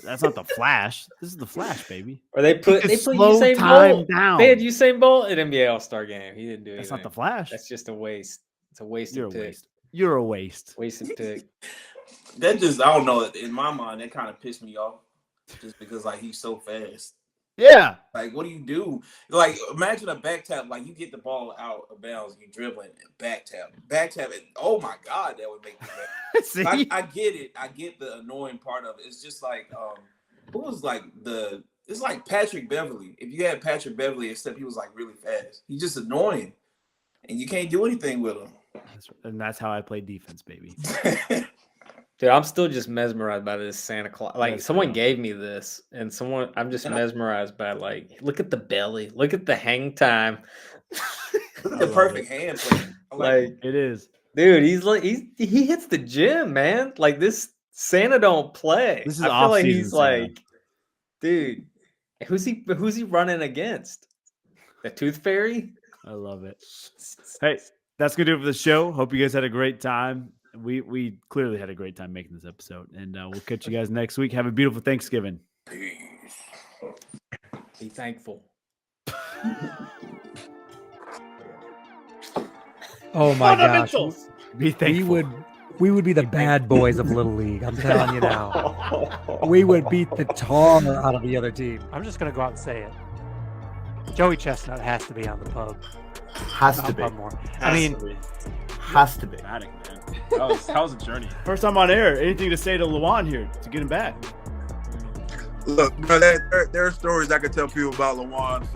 [SPEAKER 9] That's not the Flash. This is the Flash, baby.
[SPEAKER 8] Or they put
[SPEAKER 9] slow
[SPEAKER 8] Usain
[SPEAKER 9] time
[SPEAKER 8] Bolt.
[SPEAKER 9] down.
[SPEAKER 8] They had Usain Bolt at NBA All-Star game. He didn't do anything.
[SPEAKER 9] That's not the Flash.
[SPEAKER 8] That's just a waste. It's a waste
[SPEAKER 9] You're a
[SPEAKER 8] of pick.
[SPEAKER 9] waste. You're a waste.
[SPEAKER 8] Wasted pick.
[SPEAKER 7] that just I don't know. In my mind, that kind of pissed me off, just because like he's so fast.
[SPEAKER 9] Yeah.
[SPEAKER 7] Like, what do you do? Like, imagine a back tap. Like, you get the ball out of bounds, you dribbling, and back tap it. Oh my God, that would make me mad.
[SPEAKER 9] See?
[SPEAKER 7] I get it. I get the annoying part of it. It's just like, who was like it's like Patrick Beverly. If you had Patrick Beverly, except he was like really fast. He's just annoying. and you can't do anything with them.
[SPEAKER 9] And that's how I play defense, baby.
[SPEAKER 8] Dude, I'm still just mesmerized by this Santa Claus. Like,
[SPEAKER 9] Yes,
[SPEAKER 8] someone
[SPEAKER 9] I know.
[SPEAKER 8] gave me this, and I'm just
[SPEAKER 7] And I-
[SPEAKER 8] mesmerized by, like, look at the belly, look at the hang time.
[SPEAKER 7] Look at the perfect hand play. I
[SPEAKER 8] Like,
[SPEAKER 9] It is.
[SPEAKER 8] dude, he hits the gym, man. Like, this Santa don't play.
[SPEAKER 9] This is
[SPEAKER 8] I feel like
[SPEAKER 9] off-season
[SPEAKER 8] he's
[SPEAKER 9] Santa.
[SPEAKER 8] like, dude, who's he running against? The Tooth Fairy?
[SPEAKER 9] I love it. Hey, that's gonna do it for the show. Hope you guys had a great time. We clearly had a great time making this episode, and we'll catch you guys next week. Have a beautiful Thanksgiving.
[SPEAKER 8] Be thankful.
[SPEAKER 1] Oh my gosh.
[SPEAKER 2] Fundamentals.
[SPEAKER 9] Be thankful.
[SPEAKER 1] We would be the bad boys of Little League. I'm telling you now. We would beat the tar out of the other team.
[SPEAKER 3] I'm just gonna go out and say it. Joey Chestnut has to be on the pub.
[SPEAKER 4] Has to
[SPEAKER 3] On
[SPEAKER 4] be.
[SPEAKER 3] Pub More. I mean,
[SPEAKER 4] Has to be.
[SPEAKER 5] Dramatic, man. That was a journey.
[SPEAKER 9] First time on air. Anything to say to Lawan here to get him back?
[SPEAKER 6] Look, bro, there are stories I could tell people about Lawan